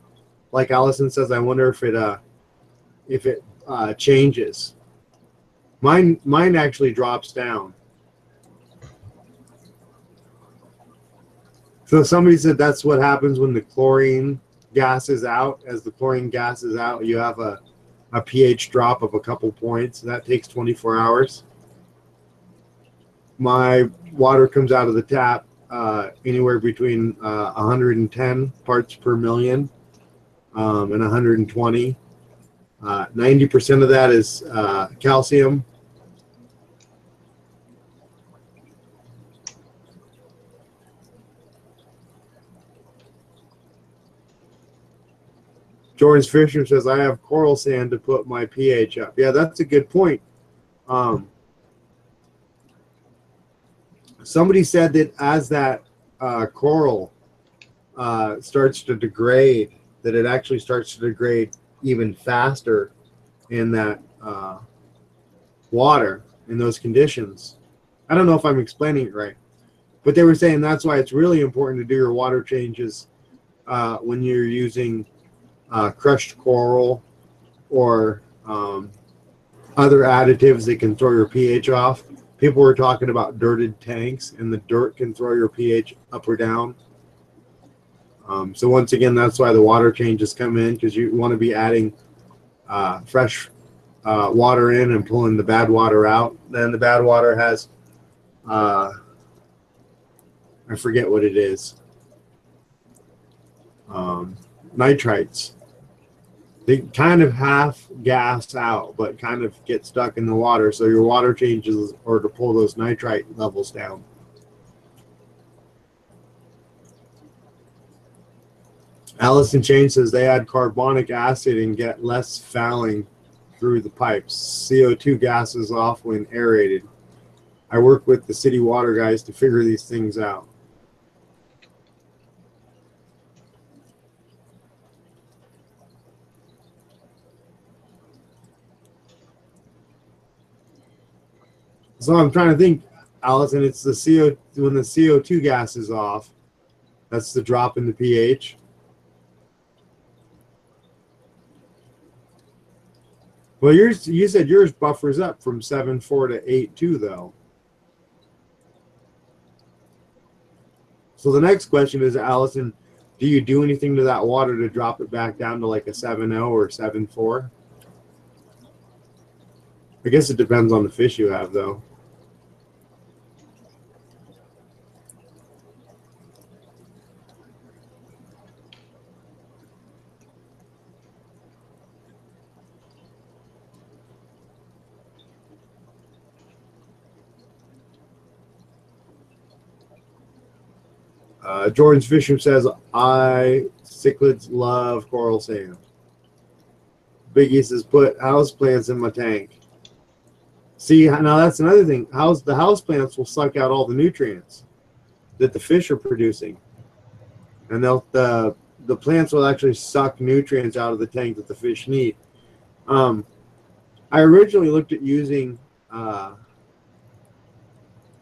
like Allison says, I wonder if it changes. Mine actually drops down. So somebody said that's what happens when the chlorine gas is out. As the chlorine gas is out, you have a pH drop of a couple points. That takes 24 hours. My water comes out of the tap anywhere between 110 parts per million and 120. 90% of that is calcium. Jordan's Fisher says, I have coral sand to put my pH up. Yeah, that's a good point. Somebody said that as that coral starts to degrade, that it actually starts to degrade even faster in that water in those conditions. I don't know if I'm explaining it right, but they were saying that's why it's really important to do your water changes when you're using crushed coral or other additives that can throw your pH off. People were talking about dirted tanks, and the dirt can throw your pH up or down. So once again, that's why the water changes come in, because you want to be adding fresh water in and pulling the bad water out. Then the bad water has, I forget what it is, nitrites. They kind of half gas out, but kind of get stuck in the water. So your water changes or to pull those nitrite levels down. Allison Chain says they add carbonic acid and get less fouling through the pipes. CO2 gases off when aerated. I work with the city water guys to figure these things out. So I'm trying to think, Allison, it's the when the CO2 gas is off, that's the drop in the pH. Well, you said yours buffers up from 7.4 to 8.2 though. So the next question is, Allison, do you do anything to that water to drop it back down to like a 7.0 or 7.4? I guess it depends on the fish you have though. Jordan's Fisher says, cichlids love coral sand. Biggie says, put house plants in my tank. See, now that's another thing. The house plants will suck out all the nutrients that the fish are producing. And the plants will actually suck nutrients out of the tank that the fish need. I originally looked at using,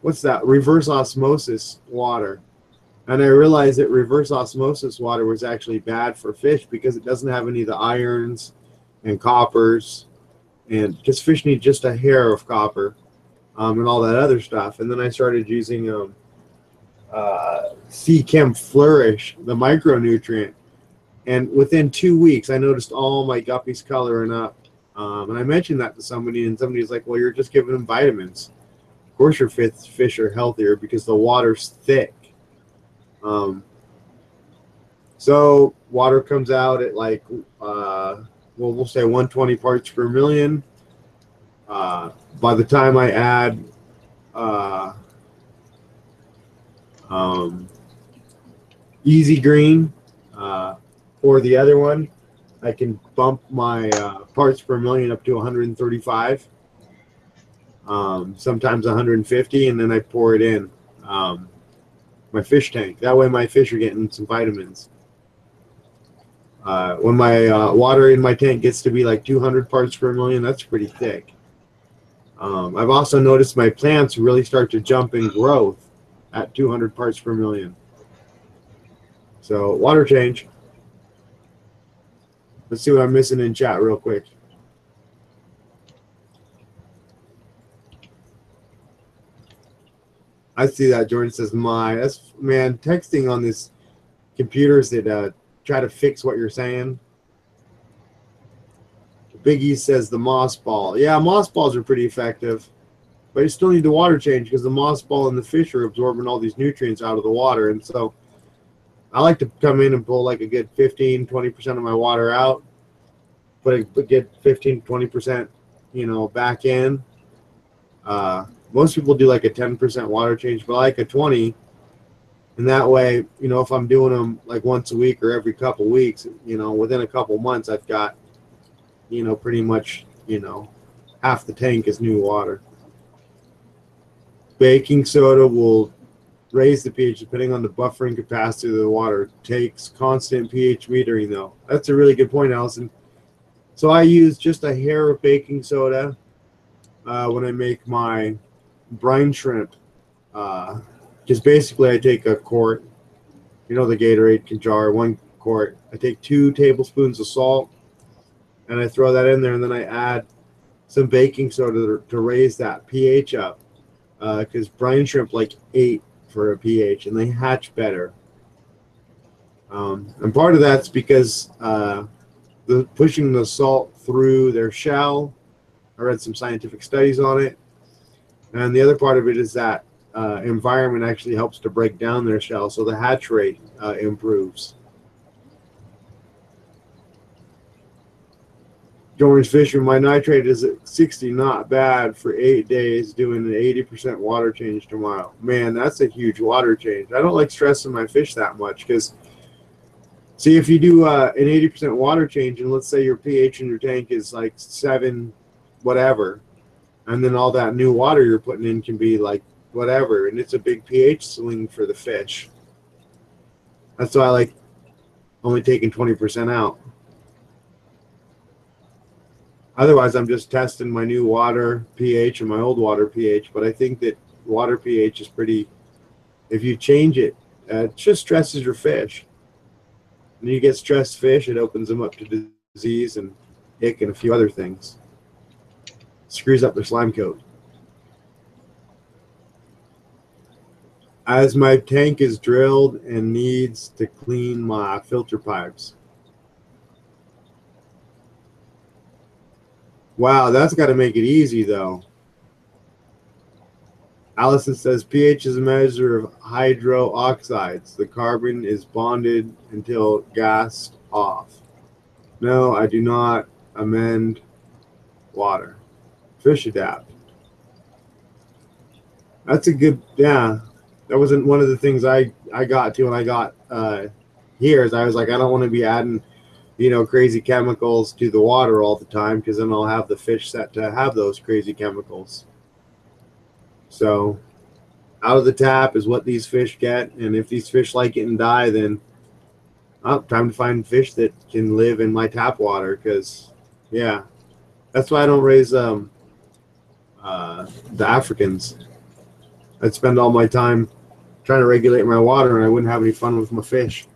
what's that, reverse osmosis water. And I realized that reverse osmosis water was actually bad for fish because it doesn't have any of the irons and coppers, and because fish need just a hair of copper and all that other stuff. And then I started using Sea Chem Flourish, the micronutrient, and within 2 weeks I noticed all my guppies coloring up. And I mentioned that to somebody, and somebody's like, well, you're just giving them vitamins. Of course your fish are healthier because the water's thick. So water comes out at like, we'll say 120 parts per million. By the time I add, Easy Green, or the other one, I can bump my parts per million up to 135, sometimes 150, and then I pour it in my fish tank. That way my fish are getting some vitamins. When my water in my tank gets to be like 200 parts per million, that's pretty thick. I've also noticed my plants really start to jump in growth at 200 parts per million. So water change. Let's see what I'm missing in chat real quick. I see that. Jordan says, that's, man, texting on this computers that try to fix what you're saying. Big E says the moss ball. Yeah, moss balls are pretty effective, but you still need the water change because the moss ball and the fish are absorbing all these nutrients out of the water. And so I like to come in and pull like a good 15-20% of my water out, get 15-20%, back in. Most people do like a 10% water change, but I like a 20. And that way, if I'm doing them like once a week or every couple weeks, within a couple months, I've got, pretty much, half the tank is new water. Baking soda will raise the pH depending on the buffering capacity of the water. It takes constant pH metering, though. That's a really good point, Allison. So I use just a hair of baking soda when I make my brine shrimp. Just basically I take a quart, the Gatorade jar, 1 quart. I take 2 tablespoons of salt and I throw that in there, and then I add some baking soda to raise that pH up, because brine shrimp like 8 for a pH and they hatch better. And part of that's because pushing the salt through their shell. I read some scientific studies on it. And the other part of it is that environment actually helps to break down their shell, so the hatch rate improves. Orange Fisher, my nitrate is at 60, not bad for 8 days, doing an 80% water change tomorrow. Man, that's a huge water change. I don't like stressing my fish that much because See, if you do an 80% water change, and let's say your pH in your tank is like 7 whatever, and then all that new water you're putting in can be like whatever, and it's a big pH swing for the fish. That's why I like only taking 20% out. Otherwise, I'm just testing my new water pH and my old water pH, but I think that water pH is pretty, if you change it, it just stresses your fish. When you get stressed fish, it opens them up to disease and ick and a few other things. Screws up their slime coat. As my tank is drilled and needs to clean my filter pipes. Wow, that's got to make it easy, though. Allison says pH is a measure of hydro oxides. The carbon is bonded until gassed off. No, I do not amend water. Fish adapt. That's a good, yeah. That wasn't one of the things I got to when I got here. Is I was like, I don't want to be adding, crazy chemicals to the water all the time, because then I'll have the fish set to have those crazy chemicals. So out of the tap is what these fish get, and if these fish like it and die, then time to find fish that can live in my tap water, because yeah, that's why I don't raise the Africans. I'd spend all my time trying to regulate my water, and I wouldn't have any fun with my fish.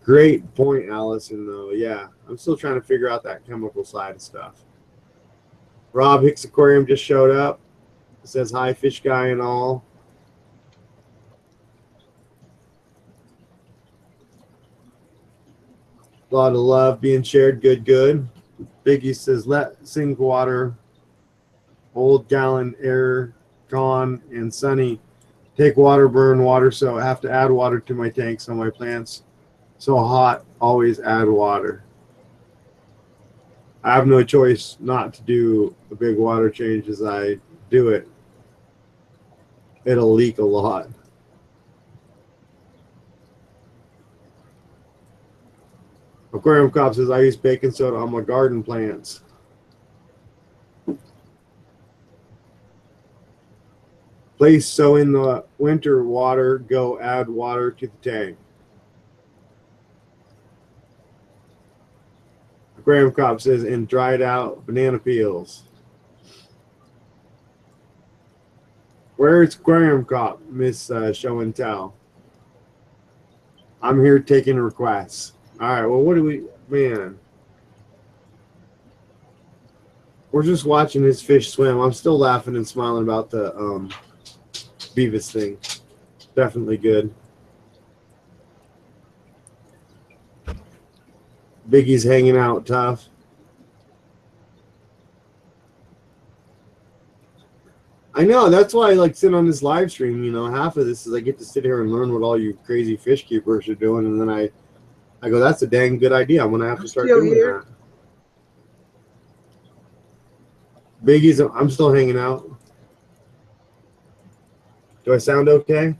Great point, Allison, though. Yeah, I'm still trying to figure out that chemical side of stuff. Rob Hicks Aquarium just showed up. It says hi, fish guy and all. A lot of love being shared. Good, good. Biggie says, let sink water, old gallon, air gone, and sunny. Take water, burn water, so I have to add water to my tank so my plants so hot, always add water. I have no choice not to do a big water change. As I do it, it'll leak a lot. Aquarium Cop says, I use baking soda on my garden plants. Place so in the winter water, go add water to the tank. Aquarium Cop says, and dried out banana peels. Where's Aquarium Cop, Miss Show and Tell? I'm here taking requests. All right, well, what do we, man? We're just watching his fish swim. I'm still laughing and smiling about the Beavis thing. Definitely good. Biggie's hanging out tough. I know, that's why I like sitting on this live stream. Half of this is I get to sit here and learn what all you crazy fish keepers are doing, and then I go, that's a dang good idea. I'm gonna have to start doing that. Biggie's, I'm still hanging out. Do I sound okay?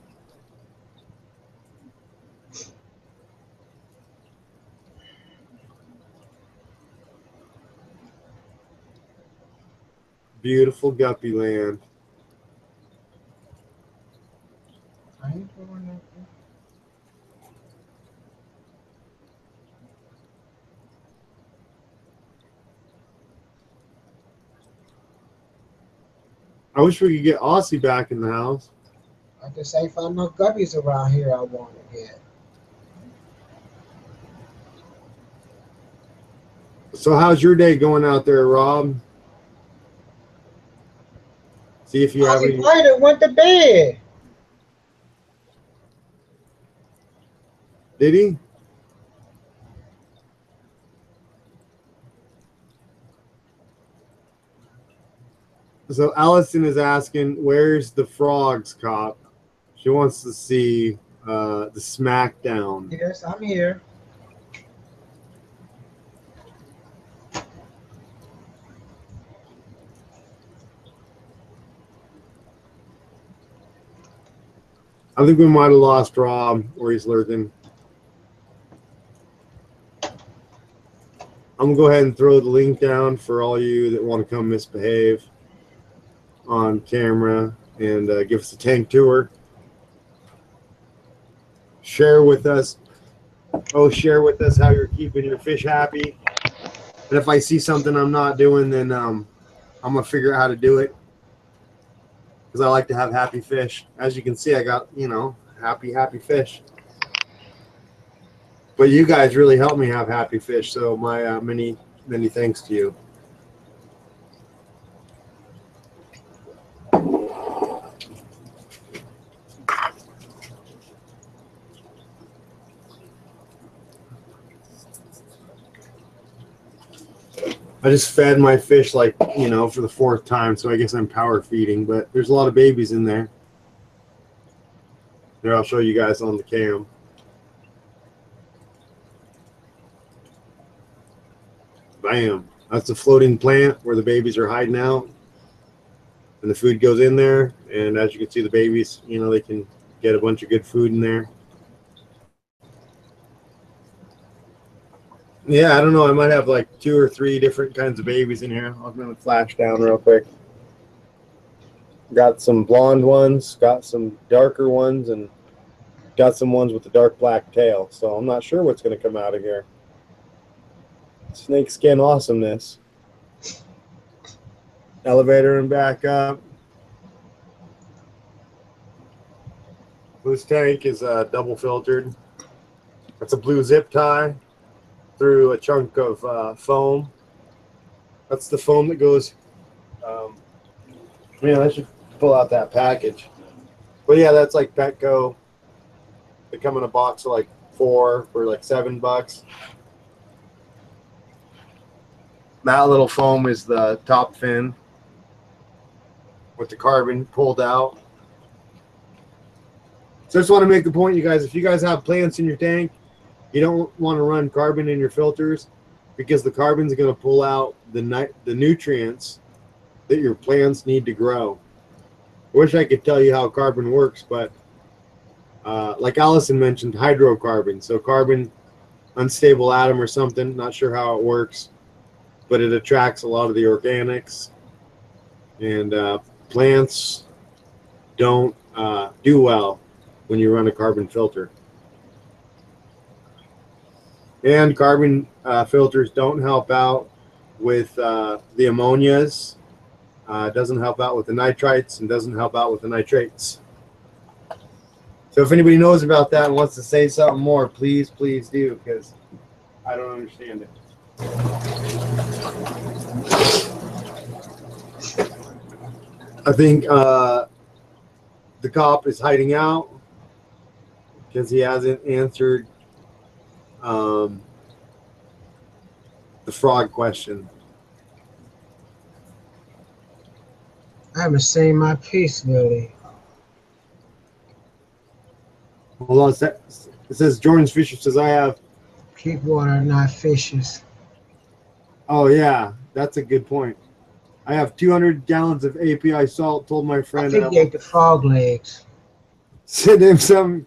Beautiful guppy land. I ain't doing nothing. I wish we could get Aussie back in the house. I just ain't found no guppies around here I want to get. So how's your day going out there, Rob? See if you have any. Aussie went to bed. Did he? So Allison is asking, where's the frogs, Cop? She wants to see the SmackDown. Yes, I'm here. I think we might have lost Rob, where he's lurking. I'm gonna go ahead and throw the link down for all you that want to come misbehave on camera and give us a tank tour. Share with us. Share with us how you're keeping your fish happy. And if I see something I'm not doing, then I'm gonna figure out how to do it. Because I like to have happy fish. As you can see, I got, happy fish. But you guys really helped me have happy fish, so my many thanks to you. I just fed my fish for the 4th time, so I guess I'm power feeding, but there's a lot of babies in there. Here, I'll show you guys on the cam. Bam. That's a floating plant where the babies are hiding out. And the food goes in there. And as you can see, the babies, they can get a bunch of good food in there. Yeah, I don't know. I might have like 2 or 3 different kinds of babies in here. I'm going to flash down real quick. Got some blonde ones, got some darker ones, and got some ones with the dark black tail. So I'm not sure what's going to come out of here. Snake skin awesomeness. Elevator and back up. This tank is double filtered. That's a blue zip tie through a chunk of foam. That's the foam that goes. I should pull out that package. But yeah, that's like Petco. They come in a box of like 4 for like $7. That little foam is the top fin with the carbon pulled out. So I just want to make the point, you guys, if you guys have plants in your tank, you don't want to run carbon in your filters because the carbon is going to pull out the nutrients that your plants need to grow. I wish I could tell you how carbon works, but like Allison mentioned, hydrocarbon. So carbon, unstable atom or something, not sure how it works, but it attracts a lot of the organics. And plants don't do well when you run a carbon filter. And carbon filters don't help out with the ammonias, doesn't help out with the nitrites, and doesn't help out with the nitrates. So if anybody knows about that and wants to say something more, please do, because I don't understand it. I think the cop is hiding out because he hasn't answered the frog question. I haven't seen my piece, Lily. Hold on a sec. It says Jordan's Fisher says I have. Keep water, not fishes. Oh yeah, that's a good point. I have 200 gallons of API salt. Told my friend I think he ate the frog legs. Send him some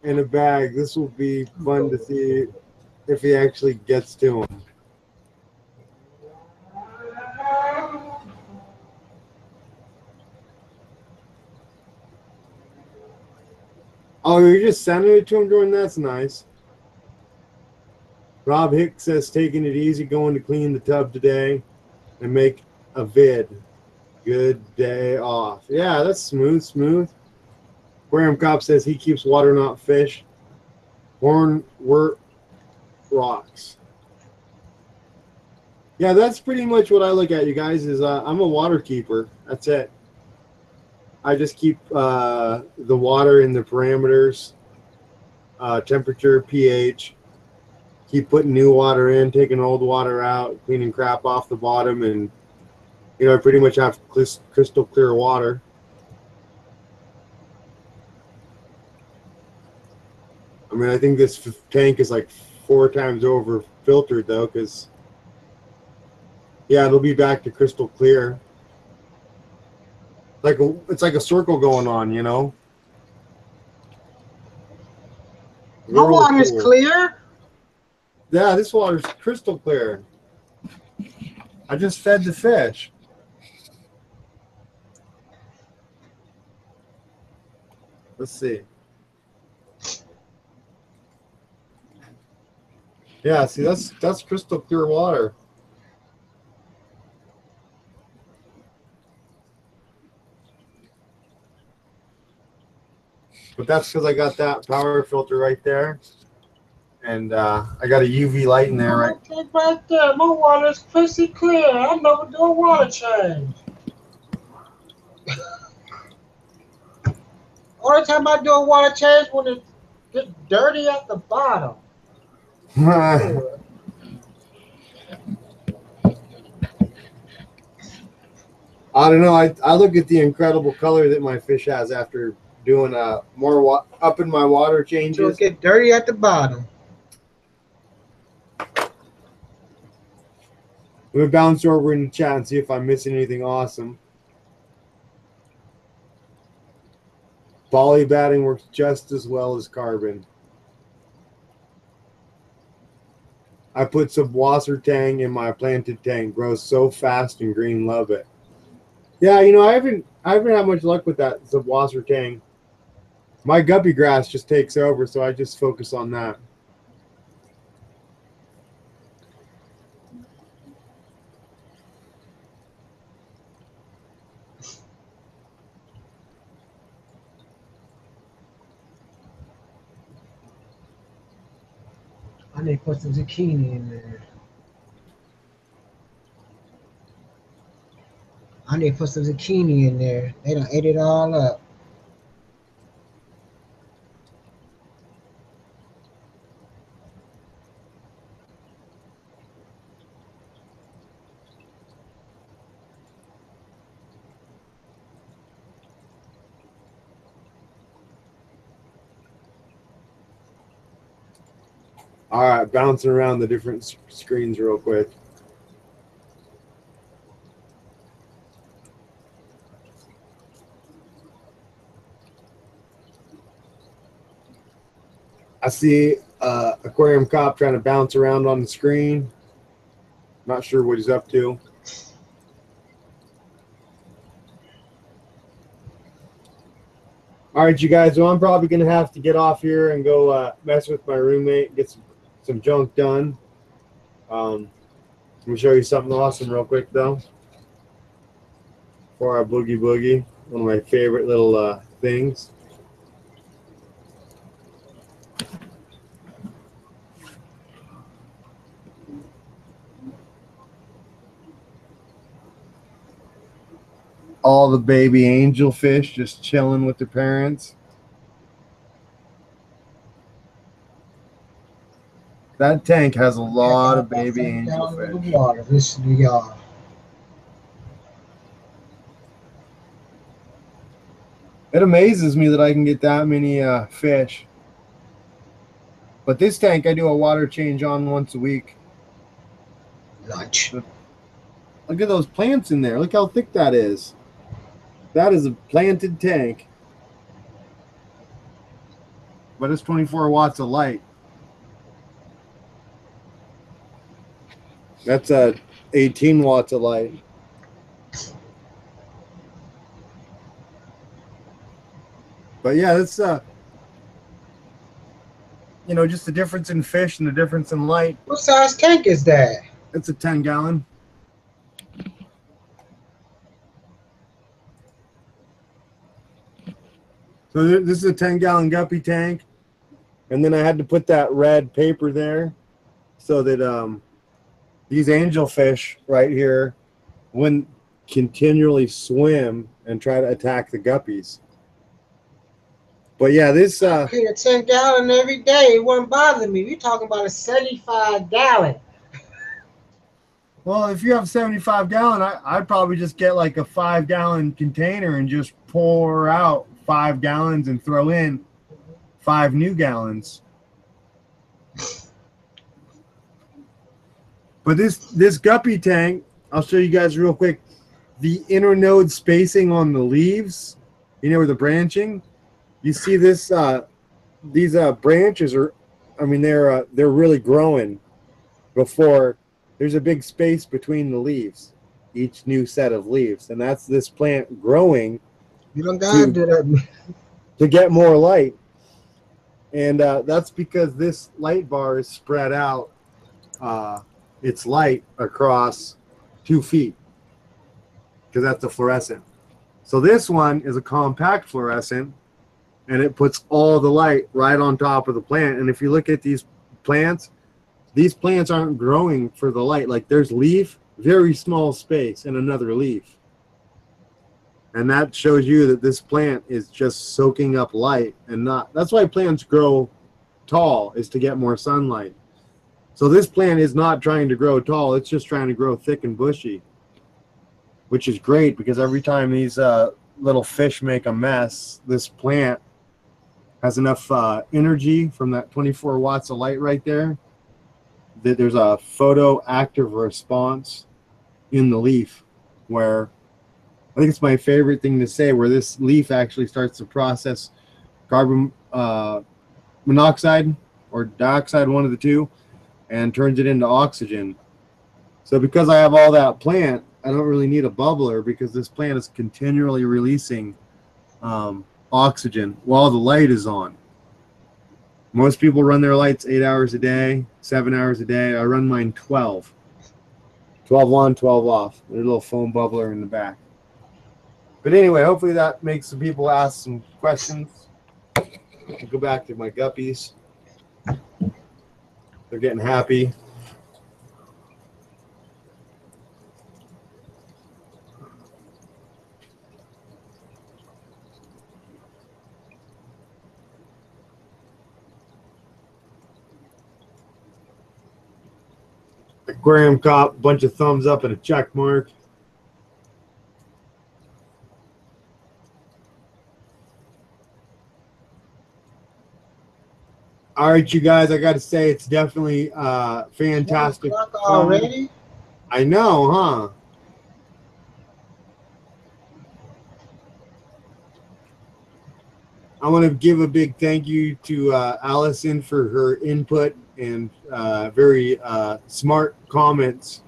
in a bag. This will be fun to see if he actually gets to him. Oh, you're just sending it to him, Jordan? That's nice. Rob Hicks says, taking it easy, going to clean the tub today and make a vid. Good day off. Yeah, that's smooth. Aquarium Cop says he keeps water, not fish. Hornwort rocks. Yeah, that's pretty much what I look at, you guys, is I'm a water keeper. That's it. I just keep the water in the parameters, temperature, pH. Keep putting new water in, taking old water out, cleaning crap off the bottom, and I pretty much have crystal clear water. I mean, I think this tank is like 4 times over filtered though, because yeah, it'll be back to crystal clear. It's like a circle going on, My water is clear. Yeah, this water's crystal clear. I just fed the fish. Let's see. Yeah, see, that's crystal clear water. But that's because I got that power filter right there. And I got a UV light in there, right? Right there. My water is crystal clear. I never do a water change. Only time I do a water change when it gets dirty at the bottom. I don't know. I look at the incredible color that my fish has after doing more up in my water So changes. it get dirty at the bottom. We'll bounce over in the chat and see if I'm missing anything awesome. Poly batting works just as well as carbon. I put some wasser tang in my planted tank. Grows so fast and green. Love it. Yeah, you know, I haven't had much luck with that Subwasser tang. My guppy grass just takes over, so I just focus on that. I need to put some zucchini in there. I need to put some zucchini in there. They done ate it all up. All right, bouncing around the different screens real quick. I see Aquarium Cop trying to bounce around on the screen. Not sure what he's up to. All right, you guys. Well, I'm probably going to have to get off here and go mess with my roommate, get some junk done. Let me show you something awesome real quick, though. For our Boogie Boogie, one of my favorite little things. All the baby angelfish just chilling with their parents. That tank has a lot of baby angelfish. Water. Listen to y'all. It amazes me that I can get that many fish. But this tank, I do a water change on once a week. Lunch. Look at those plants in there. Look how thick that is. That is a planted tank. But it's 24 watts of light. That's 18 watts of light. But yeah, that's you know, just the difference in fish and the difference in light. What size tank is that? It's a 10-gallon. So this is a 10-gallon guppy tank, and then I had to put that red paper there so that these angelfish right here wouldn't continually swim and try to attack the guppies. But yeah, this I clean a 10-gallon every day. It wouldn't bother me. You're talking about a 75-gallon. Well, if you have 75-gallon, I'd probably just get like a 5-gallon container and just pour out 5 gallons and throw in 5 new gallons. But this guppy tank, I'll show you guys real quick. The internode spacing on the leaves, you know, where the branching. You see this? These branches are, I mean, they're really growing before there's a big space between the leaves, each new set of leaves, and that's this plant growing. You don't gotta do that. To get more light. And that's because this light bar is spread out its light across 2 feet, because that's a fluorescent. So this one is a compact fluorescent, and it puts all the light right on top of the plant. And if you look at these plants aren't growing for the light. Like, there's leaf, very small space, and another leaf. And that shows you that this plant is just soaking up light and not. That's why plants grow tall, is to get more sunlight. So this plant is not trying to grow tall. It's just trying to grow thick and bushy, which is great, because every time these little fish make a mess, this plant has enough energy from that 24 watts of light right there that there's a photoactive response in the leaf, where I think it's my favorite thing to say, where this leaf actually starts to process carbon monoxide or dioxide, one of the two, and turns it into oxygen. So because I have all that plant, I don't really need a bubbler, because this plant is continually releasing oxygen while the light is on. Most people run their lights 8 hours a day, 7 hours a day. I run mine 12. 12 on, 12 off. There's a little foam bubbler in the back. But anyway, hopefully that makes some people ask some questions. I'll go back to my guppies. They're getting happy. Aquarium Cop, bunch of thumbs up and a check mark. All right, you guys, I got to say, it's definitely fantastic. Already? I know, huh? I want to give a big thank you to Allison for her input and very smart comments.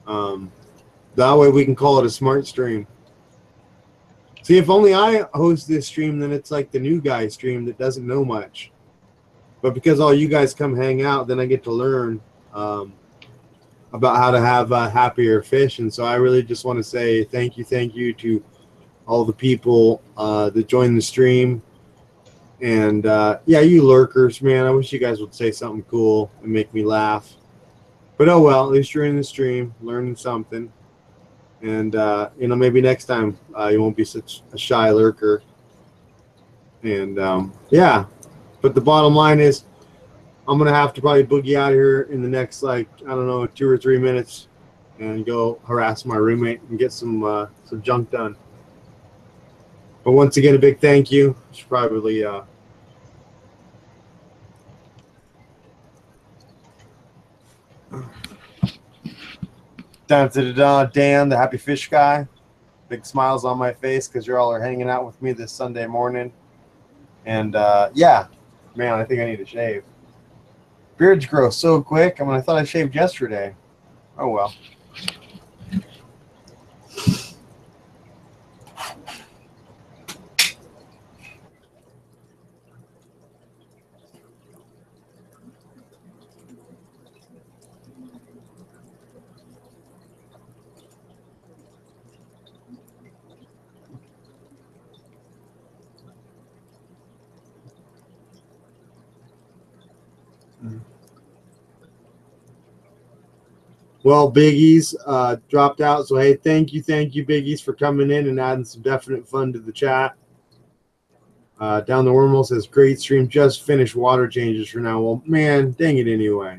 That way we can call it a smart stream. See, if only I host this stream, then it's like the new guy stream that doesn't know much. But because all you guys come hang out, then I get to learn about how to have happier fish. And so I really just want to say thank you to all the people that joined the stream. And yeah, you lurkers, man, I wish you guys would say something cool and make me laugh. But oh well, at least you're in the stream, learning something. And you know, maybe next time you won't be such a shy lurker. And yeah, but the bottom line is, I'm gonna have to probably boogie out of here in the next, like, I don't know, 2 or 3 minutes, and go harass my roommate and get some junk done. But once again, a big thank you. Should probably Dan, the happy fish guy. Big smiles on my face because you all are hanging out with me this Sunday morning. And yeah, man, I think I need to shave. Beards grow so quick. I mean, I thought I shaved yesterday. Oh well. Well, Biggies dropped out, so hey, thank you, Biggies, for coming in and adding some definite fun to the chat. Down the Wormhole says, great stream, just finished water changes for now. Well, man, dang it anyway.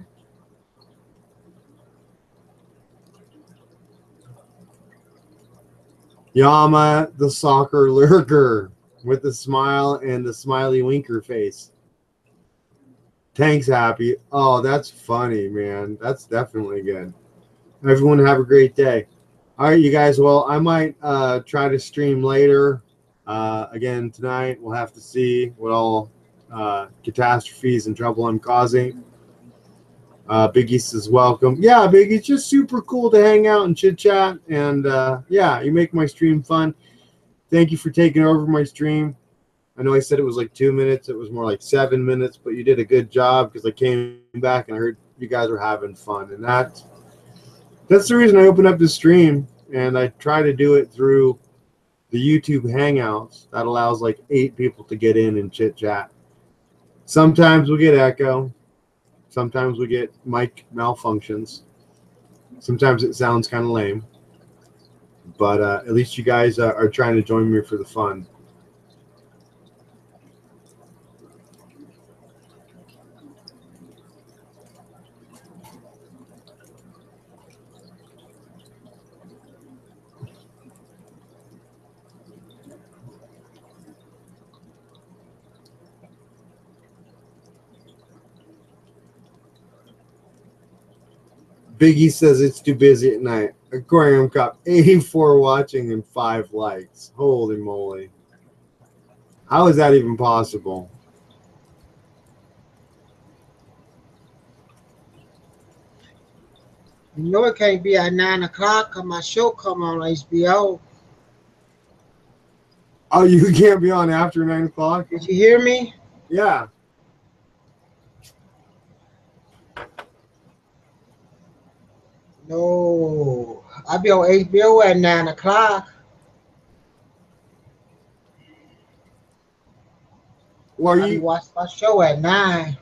Yama, the soccer lurker, with the smile and the smiley winker face. Tank's happy. Oh, that's funny, man. That's definitely good. Everyone have a great day. All right, you guys. Well, I might try to stream later. Again, tonight we'll have to see what all catastrophes and trouble I'm causing. Biggie says welcome. Yeah, Biggie, it's just super cool to hang out and chit chat. And yeah, you make my stream fun. Thank you for taking over my stream. I know I said it was like 2 minutes. It was more like 7 minutes, but you did a good job because I came back and I heard you guys were having fun. And that's the reason I opened up the stream. And I try to do it through the YouTube Hangouts. That allows like 8 people to get in and chit chat. Sometimes we get echo. Sometimes we get mic malfunctions. Sometimes it sounds kind of lame. But at least you guys are trying to join me for the fun. Biggie says it's too busy at night. Aquarium Cup, 84 watching and 5 likes. Holy moly. How is that even possible? You know it can't be at 9 o'clock because my show come on HBO. Oh, you can't be on after 9 o'clock? Did you hear me? Yeah. No. I'll be on HBO at 9 o'clock. Well, I'll be watching my show at 9.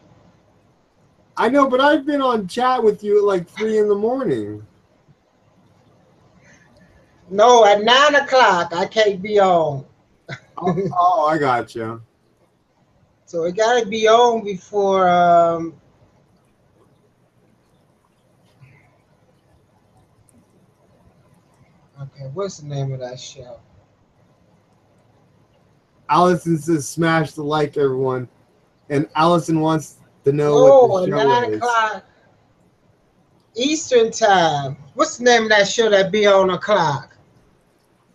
I know, but I've been on chat with you at like 3 in the morning. No, at 9 o'clock I can't be on. Oh, I got you. So it got to be on before. Okay, what's the name of that show? Allison says smash the like, everyone. And Allison wants to know what the at show 9 is. o'clock Eastern time. What's the name of that show that be on o'clock?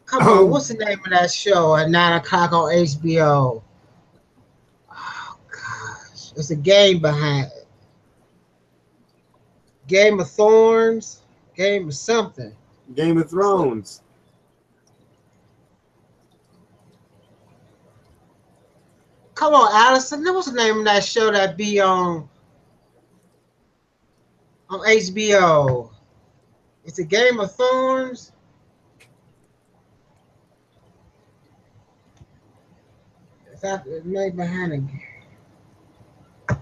Come on, what's the name of that show at 9 o'clock on HBO? Oh, gosh. There's a game behind it. Game of Thorns? Game of something. Game of Thrones. Come on, Allison. What's the name of that show that be on HBO? It's a Game of Thorns. It's made behind a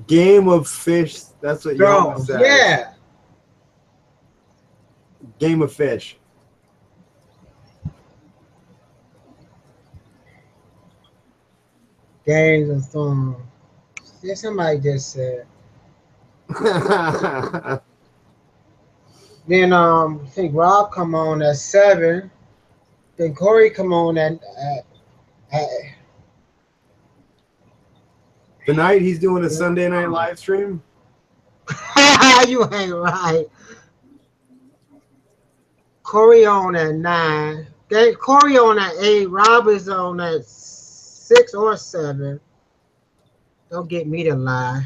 Game of Fish. That's what you almost said. Yeah. Game of Fish. Games of Thrones. Yeah, somebody just said. Then I think Rob come on at 7. Then Corey come on at Tonight he's doing a Sunday night live stream. You ain't right. Corey on at 9. Corey on at 8. Rob is on at 6 or 7. Don't get me to lie.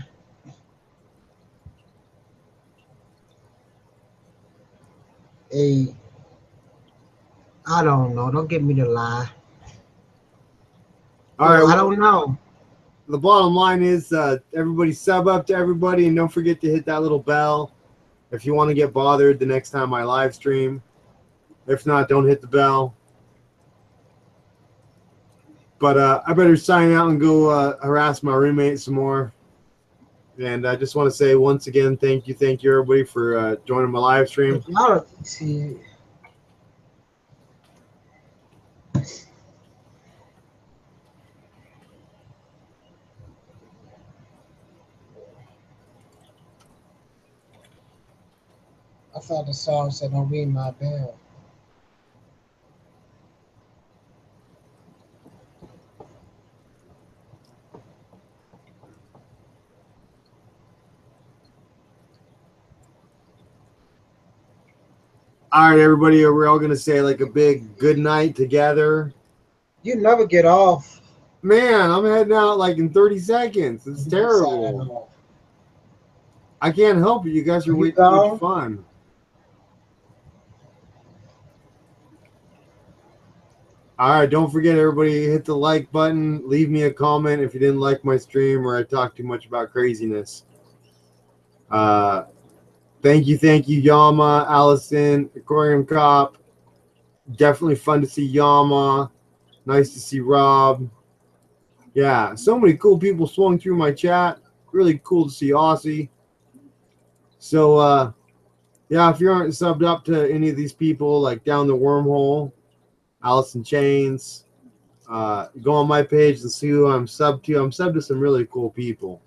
I don't know. Don't get me to lie. All right. I don't know. The bottom line is everybody sub up to everybody, and don't forget to hit that little bell if you want to get bothered the next time I live stream. If not, don't hit the bell. But I better sign out and go harass my roommate some more. And I just want to say once again, thank you everybody for joining my live stream. Y'all see. I thought the song said, "Don't ring my bell." All right, everybody, we're all going to say like a big good night together. You never get off. Man, I'm heading out like in 30 seconds. It's terrible. I can't help it. You guys are way too much fun. All right, don't forget, everybody, hit the like button. Leave me a comment if you didn't like my stream or I talked too much about craziness. Thank you, Yama, Allison, Aquarium Cop. Definitely fun to see Yama. Nice to see Rob. Yeah, so many cool people swung through my chat. Really cool to see Aussie. So, yeah, if you aren't subbed up to any of these people, like Down the Wormhole, Allison Chains, go on my page and see who I'm subbed to. I'm subbed to some really cool people.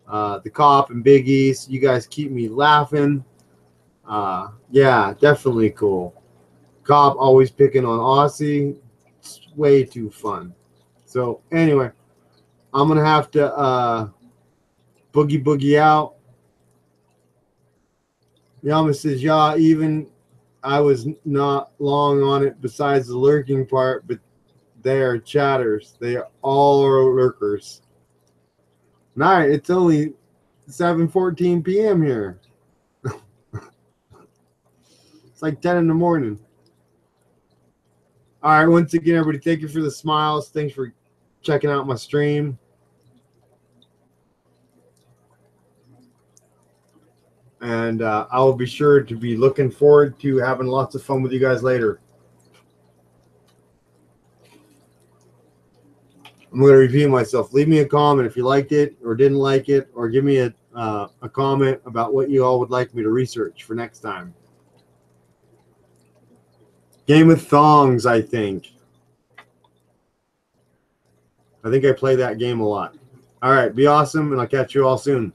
The Cop and Big East, you guys keep me laughing. Yeah, definitely cool. Cop always picking on Aussie. It's way too fun. So anyway, I'm gonna have to boogie out. Yama says, yeah, even I was not long on it besides the lurking part, but they are chatters. They all are lurkers. All right, it's only 7:14 p.m. here. It's like 10 in the morning. All right, once again, everybody, thank you for the smiles. Thanks for checking out my stream. And I will be sure to be looking forward to having lots of fun with you guys later. I'm going to repeat myself. Leave me a comment if you liked it or didn't like it, or give me a comment about what you all would like me to research for next time. Game of Thongs, I think. I think I play that game a lot. All right, be awesome, and I'll catch you all soon.